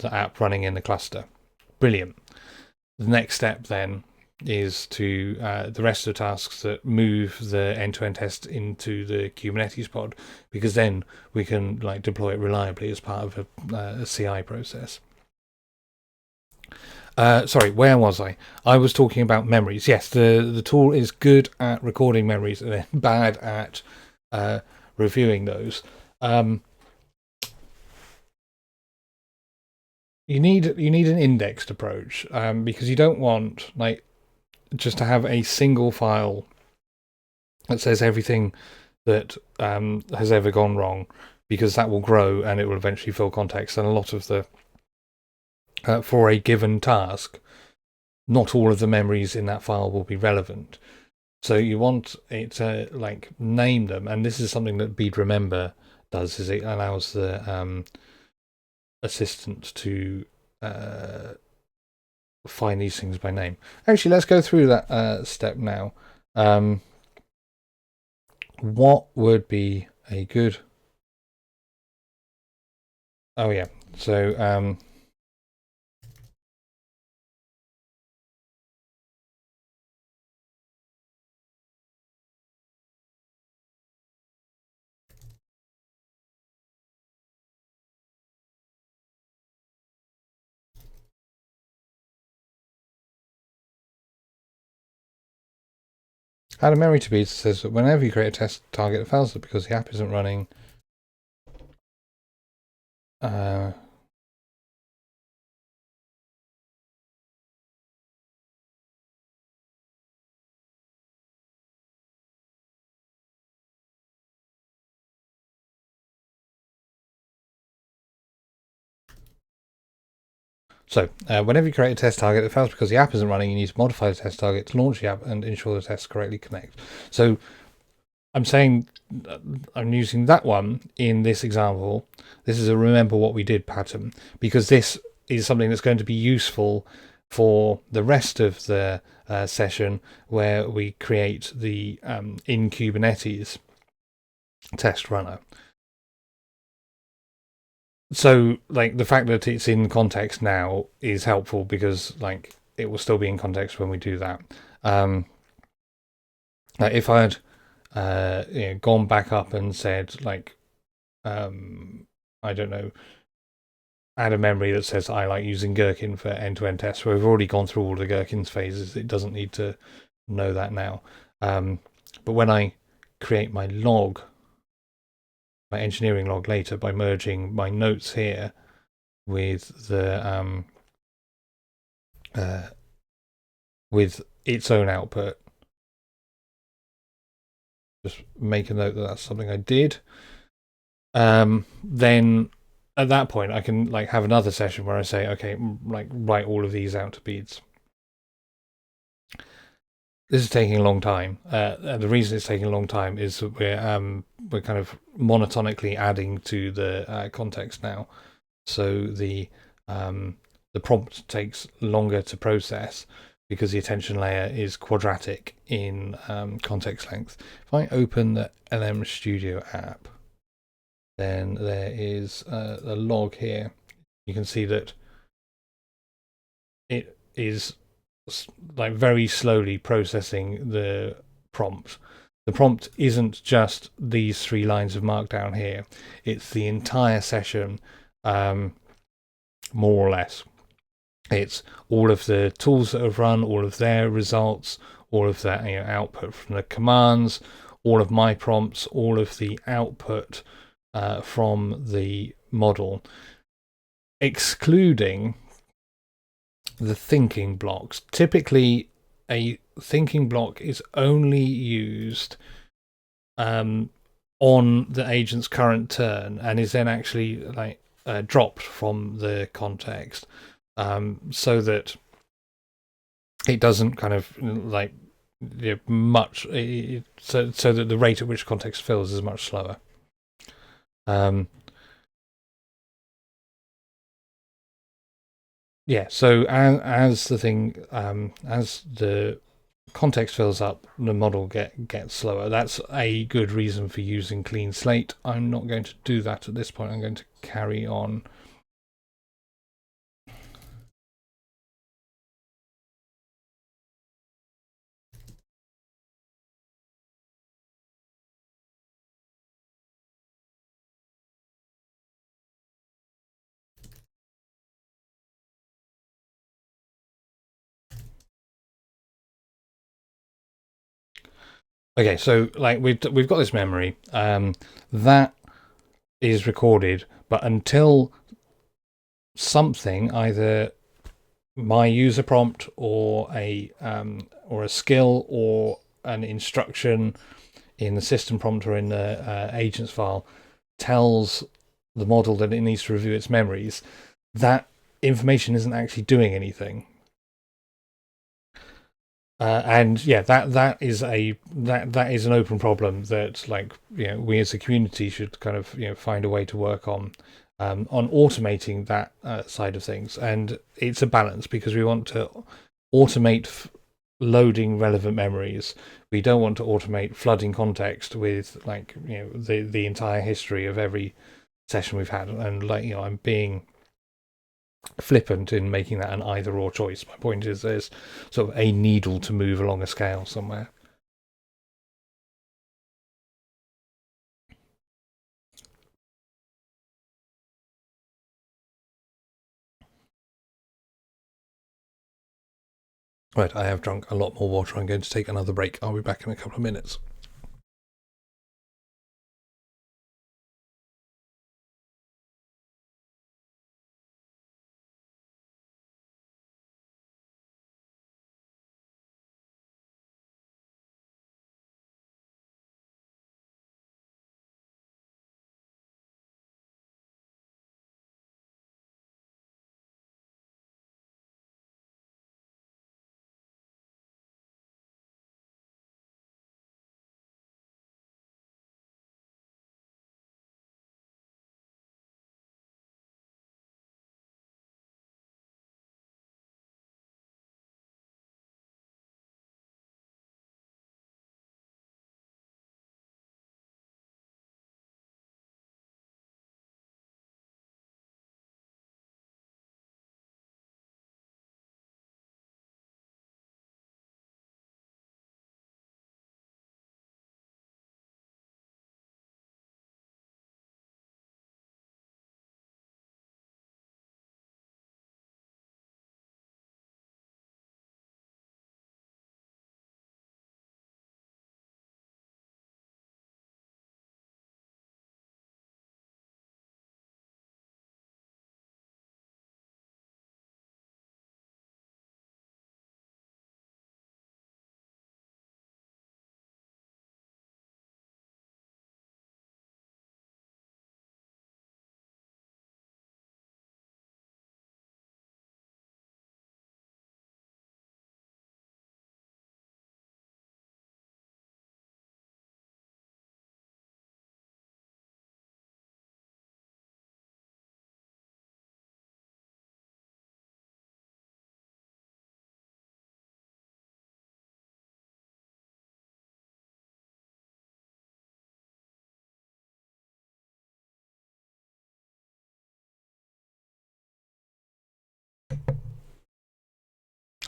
app running in the cluster. Brilliant. The next step then is to the rest of the tasks that move the end-to-end test into the Kubernetes pod, because then we can deploy it reliably as part of a CI process. Sorry, where was I? I was talking about memories. Yes, the tool is good at recording memories and then bad at reviewing those. You need an indexed approach, because you don't want just to have a single file that says everything that has ever gone wrong, because that will grow and it will eventually fill context. And a lot of the for a given task, not all of the memories in that file will be relevant. So you want it to name them, and this is something that bead remember does, is it allows the assistant to find these things by name. Actually, let's go through that step now. What would be a good... Oh yeah, so add a memory to beads says that whenever you create a test target, it fails it because the app isn't running. So whenever you create a test target that fails because the app isn't running, you need to modify the test target to launch the app and ensure the tests correctly connect. So I'm saying I'm using that one in this example. This is a remember what we did pattern, because this is something that's going to be useful for the rest of the session, where we create the in Kubernetes test runner. So like the fact that it's in context now is helpful, because like it will still be in context when we do that. Like if I had gone back up and said like I don't know, add a memory that says I like using Gherkin for end-to-end tests. We've already gone through all the Gherkin's phases. It doesn't need to know that now. But when I create my log, my engineering log later, by merging my notes here with the with its own output, just make a note that that's something I did. Then at that point I can like have another session where I say, okay, like write all of these out to beads. This is taking a long time. The reason it's taking a long time is that we're kind of monotonically adding to the context now, so the prompt takes longer to process because the attention layer is quadratic in context length. If I open the LM Studio app, then there is a log here. You can see that it is like very slowly processing the prompt. The prompt isn't just these 3 lines of markdown here, it's the entire session, more or less. It's all of the tools that have run, all of their results, all of that output from the commands, all of my prompts, all of the output from the model, excluding the thinking blocks. Typically, a thinking block is only used on the agent's current turn, and is then actually like dropped from the context, so that it doesn't kind of like much. So that the rate at which context fills is much slower. Yeah, so as the thing, as the context fills up, the model gets slower. That's a good reason for using clean slate. I'm not going to do that at this point. I'm going to carry on. Okay, so like we've got this memory that is recorded, but until something, either my user prompt or a skill or an instruction in the system prompt or in the agents file, tells the model that it needs to review its memories, that information isn't actually doing anything. And yeah, that is an open problem that, like, we as a community should kind of find a way to work on automating that side of things. And it's a balance, because we want to automate loading relevant memories. We don't want to automate flooding context with like the entire history of every session we've had. And like I'm being flippant in making that an either or choice. My point is there's sort of a needle to move along a scale somewhere. Right, I have drunk a lot more water. I'm going to take another break. I'll be back in a couple of minutes.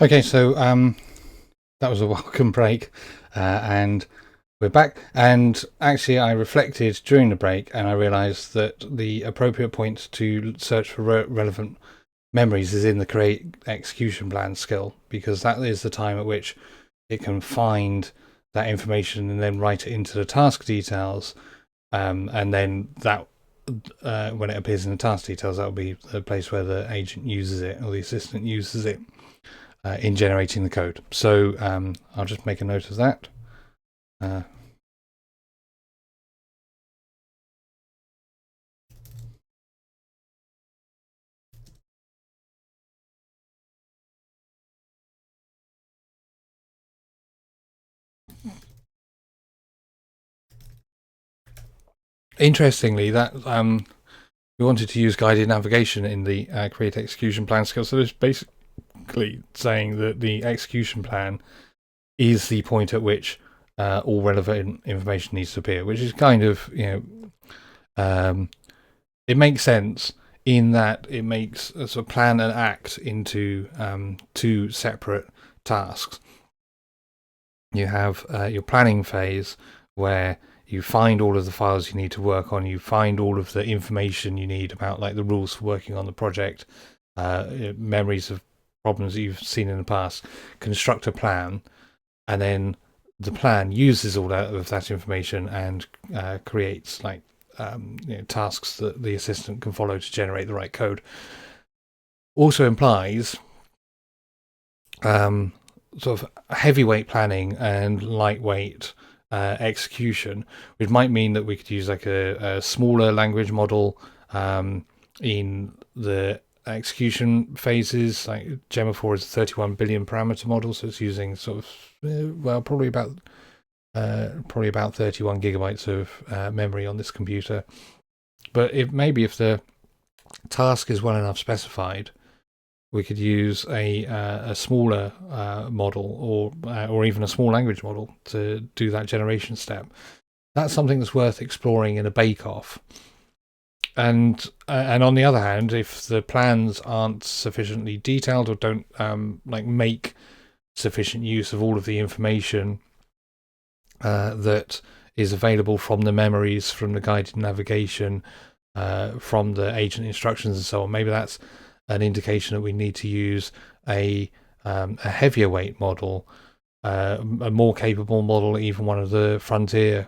Okay, so that was a welcome break, and we're back. And actually, I reflected during the break, and I realised that the appropriate point to search for relevant memories is in the create execution plan skill, because that is the time at which it can find that information and then write it into the task details, and then that when it appears in the task details, that will be the place where the agent uses it or the assistant uses it in generating the code. So I'll just make a note of that. Interestingly, that we wanted to use guided navigation in the create execution plan skill. So it's basically saying that the execution plan is the point at which all relevant information needs to appear, which is kind of, it makes sense in that it makes a sort of plan and act into two separate tasks. You have your planning phase, where you find all of the files you need to work on, you find all of the information you need about like the rules for working on the project, memories of problems that you've seen in the past, construct a plan, and then the plan uses all of that information and creates like tasks that the assistant can follow to generate the right code. Also implies sort of heavyweight planning and lightweight execution, which might mean that we could use like a smaller language model in the execution phases. Like Gemma4 is a 31 billion parameter model, so it's using sort of probably about 31 gigabytes of memory on this computer. But maybe if the task is well enough specified, we could use a smaller model or even a small language model to do that generation step. That's something that's worth exploring in a bake-off. And on the other hand, if the plans aren't sufficiently detailed or don't make sufficient use of all of the information that is available from the memories, from the guided navigation, from the agent instructions and so on, maybe that's an indication that we need to use a heavier weight model, a more capable model, even one of the frontier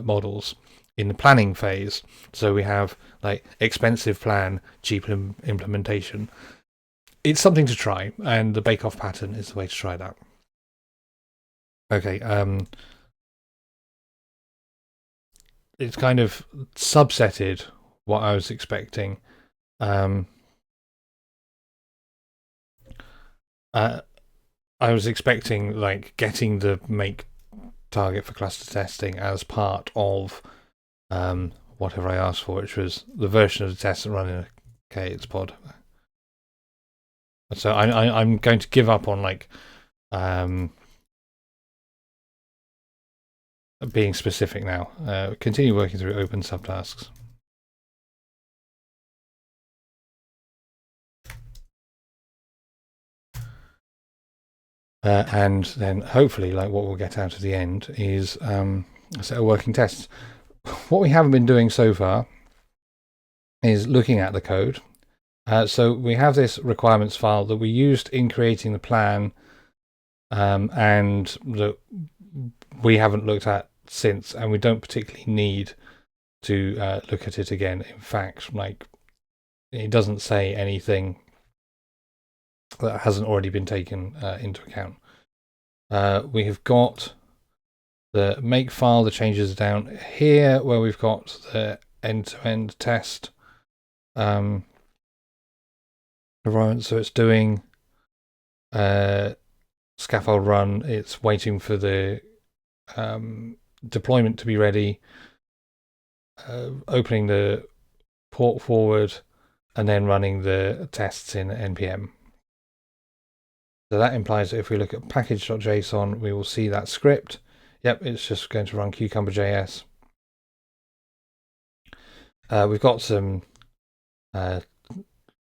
models in the planning phase. So we have like expensive plan, cheap implementation. It's something to try, and the bake-off pattern is the way to try that. Okay, it's kind of subsetted what I was expecting. I was expecting like getting the make target for cluster testing as part of whatever I asked for, which was the version of the test that run in a K8s pod. So I'm going to give up on like being specific now. Continue working through open subtasks. And then hopefully, like what we'll get out of the end is a set of working tests. What we haven't been doing so far is looking at the code. So we have this requirements file that we used in creating the plan, and that we haven't looked at since, and we don't particularly need to look at it again. In fact, like it doesn't say anything that hasn't already been taken into account. We have got the make file, the changes are down here where we've got the end-to-end test environment. So it's doing scaffold run, it's waiting for the deployment to be ready, opening the port forward, and then running the tests in npm. So that implies that if we look at package.json, we will see that script. Yep, it's just going to run Cucumber.js. We've got some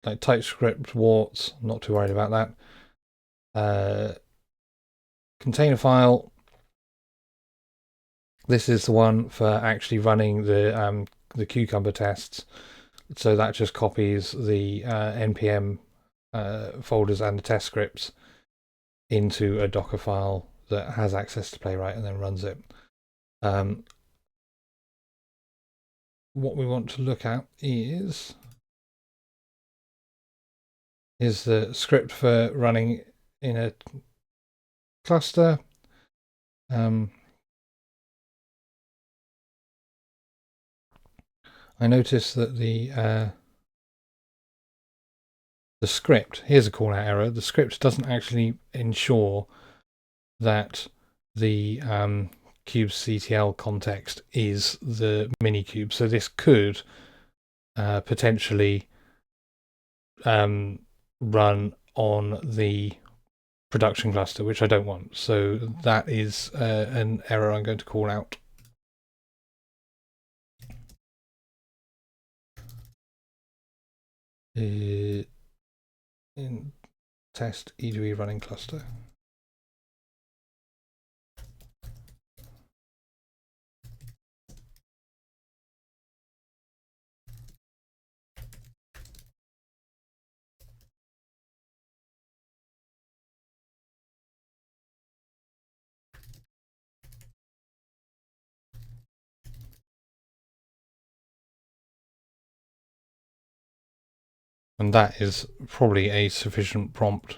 like TypeScript warts. Not too worried about that. Container file. This is the one for actually running the Cucumber tests. So that just copies the npm folders and the test scripts into a Docker file that has access to Playwright and then runs it. What we want to look at is the script for running in a cluster. I noticed that the script, here's a call out error, the script doesn't ensure that the kubectl context is the minikube. So this could potentially run on the production cluster, which I don't want. So that is an error I'm going to call out. In test E2E running cluster. And that is probably a sufficient prompt.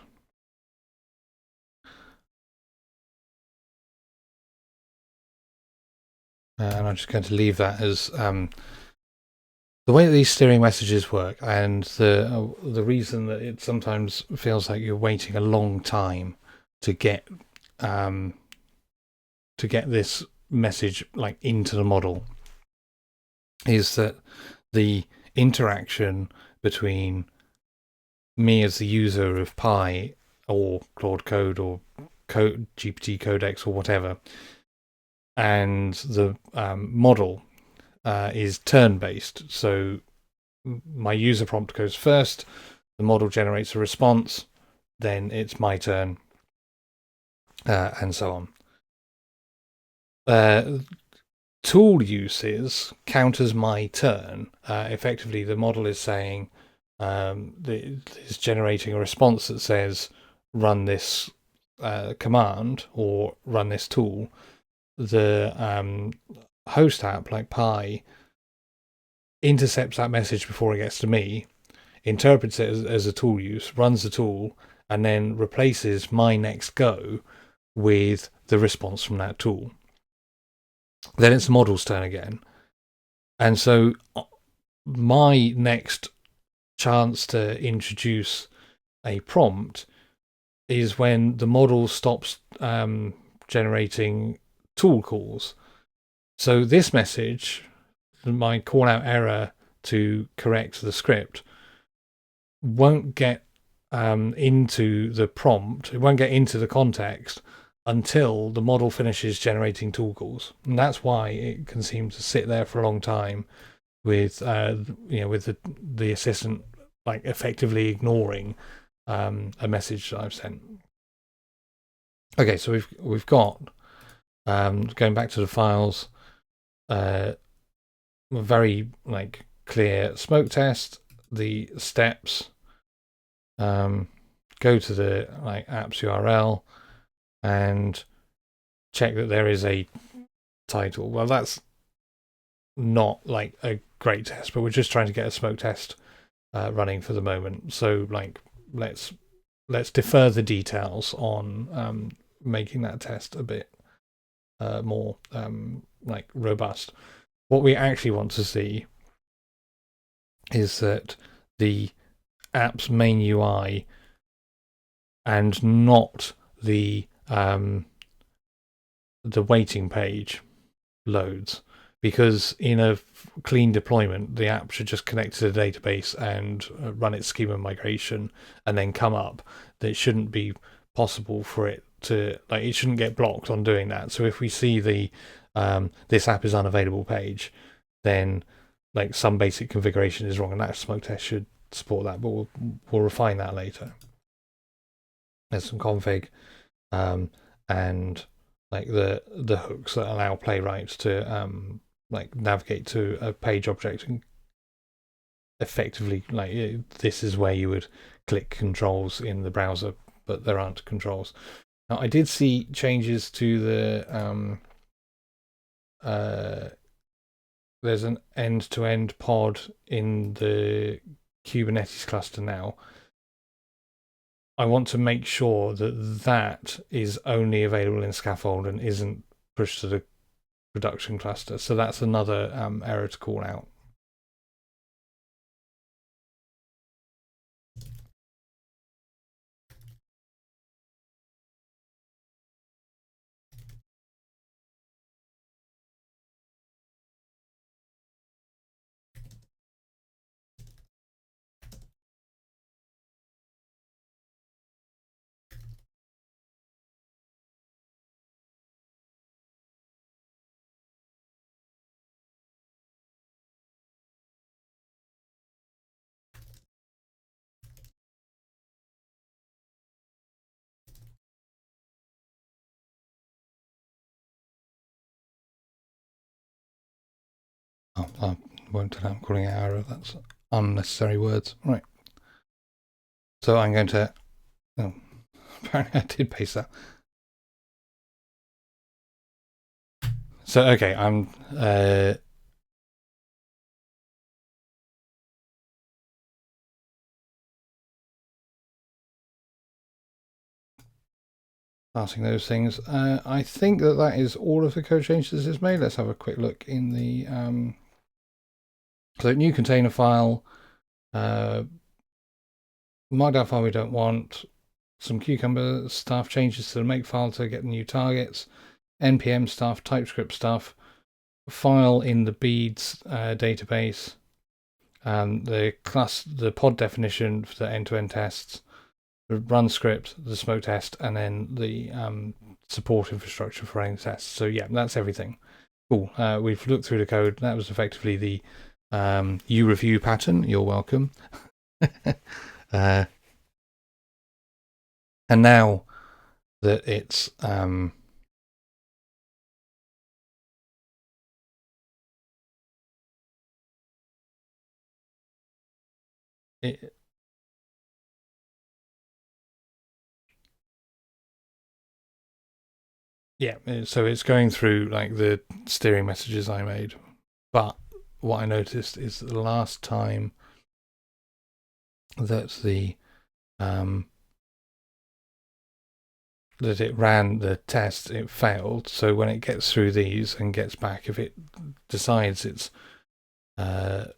And I'm just going to leave that as the way that these steering messages work, and the reason that it sometimes feels like you're waiting a long time to get this message like into the model is that the interaction between me as the user of Pi or Claude Code or GPT Codex or whatever, and the model is turn-based. So my user prompt goes first, the model generates a response, then it's my turn, and so on. Tool uses count as my turn. Effectively, the model is saying it's generating a response that says run this command or run this tool. The host app like Pi intercepts that message before it gets to me, interprets it as a tool use, runs the tool, and then replaces my next go with the response from that tool. Then it's the model's turn again. And so my next chance to introduce a prompt is when the model stops generating tool calls. So this message, my call out error to correct the script, won't get into the prompt, it won't get into the context until the model finishes generating tool calls. And that's why it can seem to sit there for a long time with with the assistant like effectively ignoring a message that I've sent. Okay, so we've got going back to the files, a very like clear smoke test, the steps, go to the like apps URL and check that there is a title. Well, that's not like a great test, but we're just trying to get a smoke test running for the moment. So like let's defer the details on making that test a bit more like robust. What we actually want to see is that the app's main UI and not the waiting page loads, because in a clean deployment the app should just connect to the database and run its schema migration and then come up. That shouldn't be possible for it to like, it shouldn't get blocked on doing that. So if we see the this app is unavailable page, then like some basic configuration is wrong, and that smoke test should support that, but we'll refine that later. There's some config and like the hooks that allow playwrights to like navigate to a page object and effectively, like, this is where you would click controls in the browser, but there aren't controls. Now, I did see changes to the there's an end-to-end pod in the Kubernetes cluster now. I want to make sure that that is only available in Scaffold and isn't pushed to the production cluster. So that's another error to call out. Oh, I won't tell I'm calling it error. That's unnecessary words. Right. So I'm going to... Oh, apparently I did paste that. So, okay, I'm... passing those things. I think that is all of the code changes it's made. Let's have a quick look in the... so new container file, markdown file we don't want, some Cucumber stuff, changes to the make file to get new targets, npm stuff, TypeScript stuff, file in the beads database, the pod definition for the end-to-end tests, the run script, the smoke test, and then the support infrastructure for running the tests. So yeah, that's everything. Cool. We've looked through the code. That was effectively the you review pattern. You're welcome. And now that it's yeah, so it's going through like the steering messages I made, but what I noticed is that the last time that that it ran the test, it failed. So when it gets through these and gets back, if it decides it's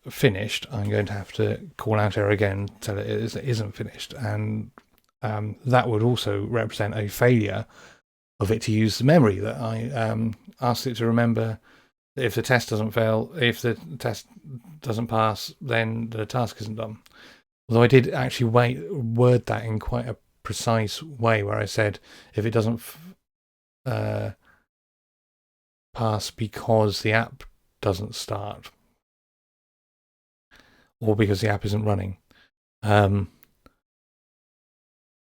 finished, I'm going to have to call out error again, tell it isn't finished, and that would also represent a failure of it to use the memory that I asked it to remember. If the test doesn't fail, if the test doesn't pass, then the task isn't done. Although I did actually word that in quite a precise way, where I said if it doesn't pass because the app doesn't start or because the app isn't running.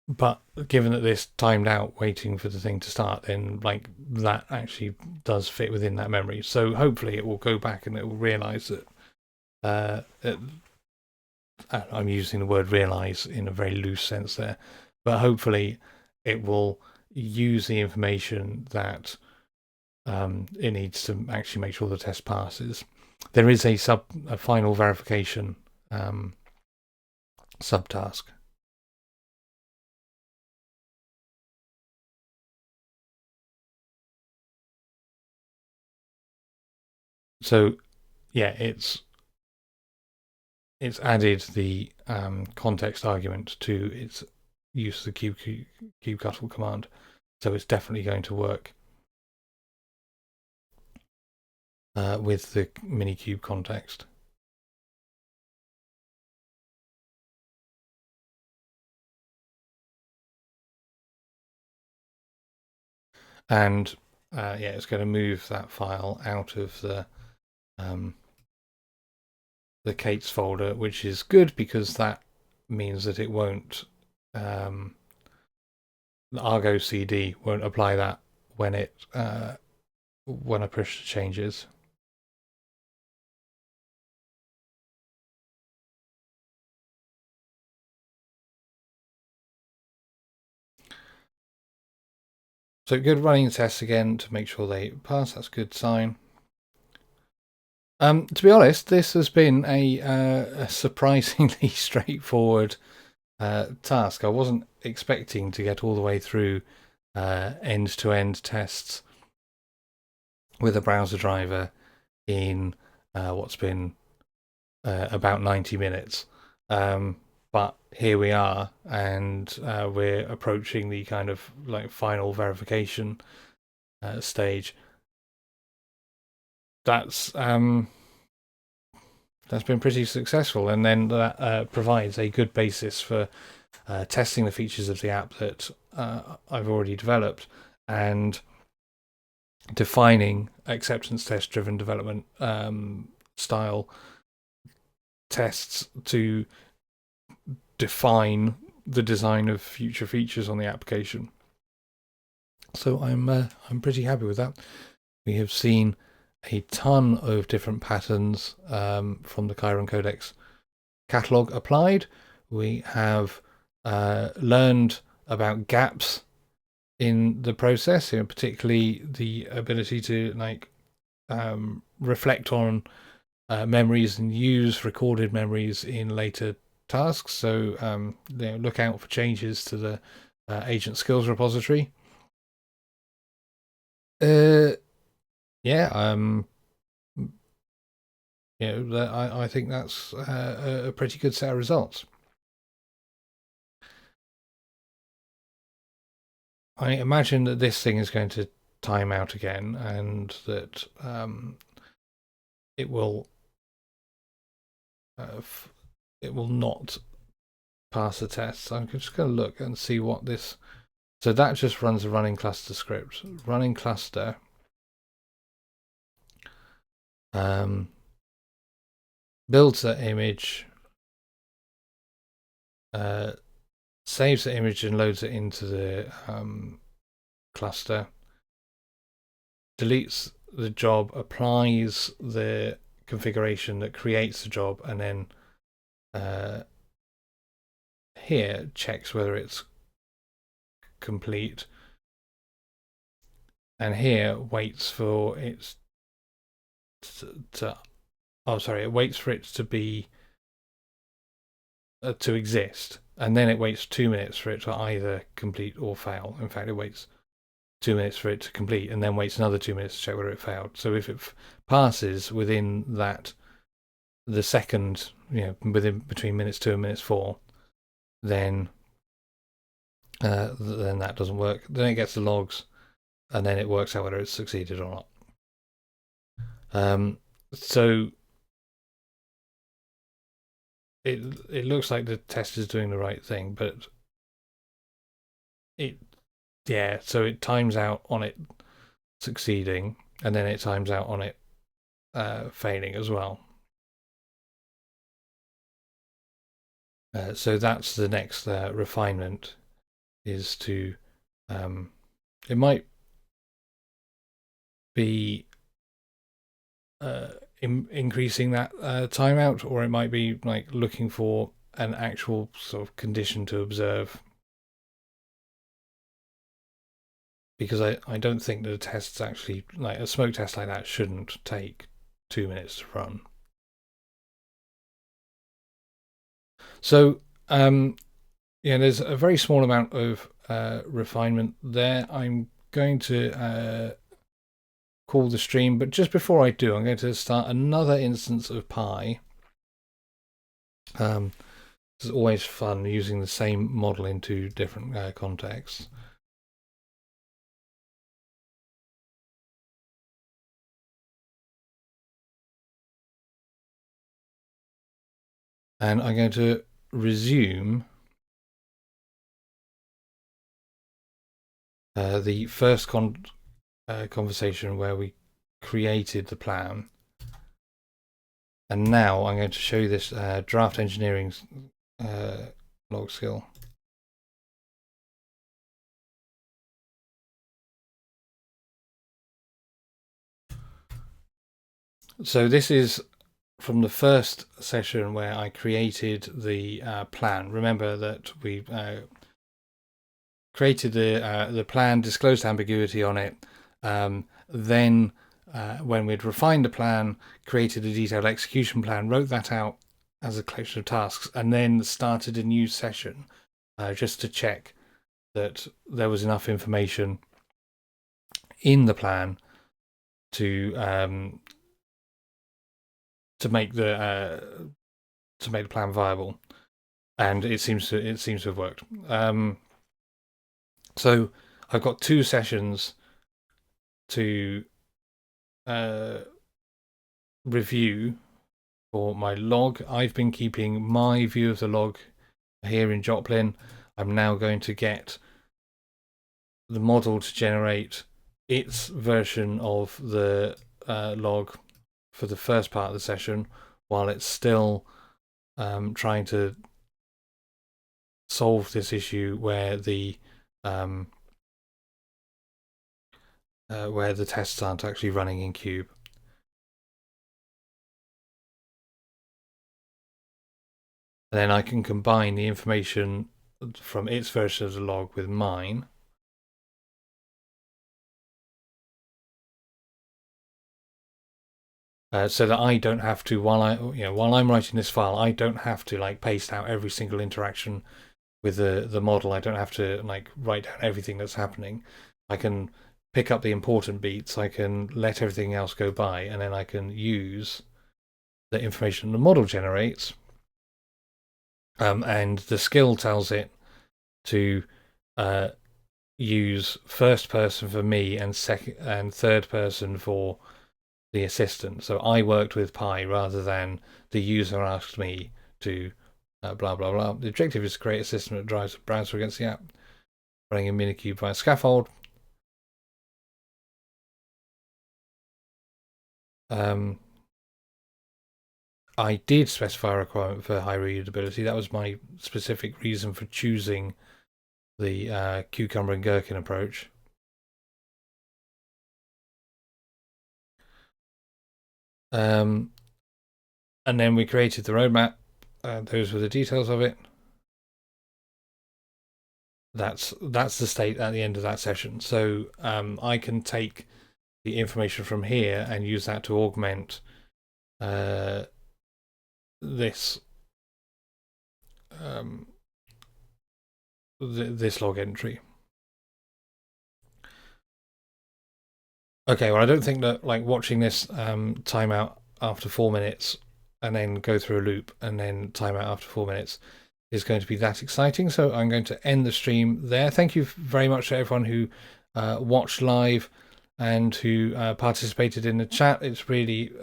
But given that this timed out waiting for the thing to start, then like that actually does fit within that memory. So hopefully it will go back and it will realize that I'm using the word realize in a very loose sense there, but hopefully it will use the information that it needs to actually make sure the test passes. There is a final verification subtask. So yeah, it's added the context argument to its use of the kubectl command, so it's definitely going to work with the minikube context. And yeah, it's going to move that file out of the the Kate's folder, which is good because that means that it won't the Argo CD won't apply that when when I push the changes. So good running tests again to make sure they pass. That's a good sign. To be honest, this has been a surprisingly straightforward task. I wasn't expecting to get all the way through end-to-end tests with a browser driver in what's been about 90 minutes. But here we are, and we're approaching the kind of like final verification stage. That's been pretty successful, and then that provides a good basis for testing the features of the app that I've already developed and defining acceptance test driven development style tests to define the design of future features on the application. So I'm pretty happy with that. We have seen a ton of different patterns from the Chiron Codex catalog applied. We have learned about gaps in the process, particularly the ability to reflect on memories and use recorded memories in later tasks. So look out for changes to the agent skills repository. I think that's a pretty good set of results. I imagine that this thing is going to time out again, and that it will not pass the test. So I'm just going to look and see what this. So that just runs a running cluster script. Running cluster. Builds that image. Saves the image and loads it into the cluster. Deletes the job, applies the configuration that creates the job, and then here checks whether it's complete, and here waits for it it waits for it to be to exist, and then it waits 2 minutes for it to either complete or fail. In fact, it waits 2 minutes for it to complete, and then waits another 2 minutes to check whether it failed. So if it passes within that, the second, between minutes 2 and minutes 4, then that doesn't work. Then it gets the logs, and then it works out whether it's succeeded or not. So it looks like the test is doing the right thing, but so it times out on it succeeding, and then it times out on it failing as well. So that's the next refinement, is to it might be increasing that timeout, or it might be like looking for an actual sort of condition to observe, because I don't think that a test's actually, like a smoke test like that shouldn't take 2 minutes to run. So there's a very small amount of refinement there. I'm going to call the stream, but just before I do, I'm going to start another instance of Pi. It's always fun using the same model in two different contexts. And I'm going to resume the first conversation where we created the plan, And now I'm going to show you this draft engineering log skill. So this is from the first session where I created the plan. Remember that we created the plan, disclosed ambiguity on it. Then when we'd refined the plan, created a detailed execution plan, wrote that out as a collection of tasks, and then started a new session just to check that there was enough information in the plan to make the plan viable, and it seems to have worked. So I've got 2 sessions to review for my log. I've been keeping my view of the log here in Joplin. I'm now going to get the model to generate its version of the log for the first part of the session, while it's still trying to solve this issue where the tests aren't actually running in Cube. And then I can combine the information from its version of the log with mine. So that I don't have to, while I'm writing this file, I don't have to like paste out every single interaction with the model. I don't have to like write down everything that's happening. I can pick up the important beats. I can let everything else go by, and then I can use the information the model generates. And the skill tells it to use first person for me and third person for the assistant. So I worked with Pi rather than the user asked me to blah blah blah. The objective is to create a system that drives the browser against the app, running a minikube via scaffold. I did specify a requirement for high readability. That was my specific reason for choosing the Cucumber and Gherkin approach. And then we created the roadmap. Those were the details of it. That's the state at the end of that session. So I can take the information from here and use that to augment this this log entry. Okay, well, I don't think that like watching this timeout after 4 minutes and then go through a loop and then timeout after 4 minutes is going to be that exciting. So I'm going to end the stream there. Thank you very much to everyone who watched live and who participated in the chat. It's really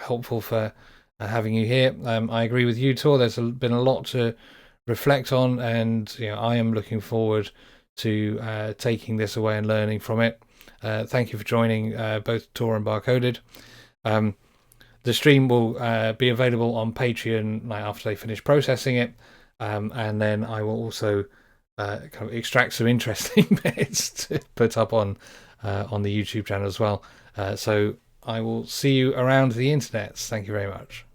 helpful for having you here. I agree with you, Tor. There's been a lot to reflect on, and I am looking forward to taking this away and learning from it. Thank you for joining both Tor and Barcoded. The stream will be available on Patreon after they finish processing it, and then I will also kind of extract some interesting bits to put up on the YouTube channel as well. So I will see you around the internet. Thank you very much.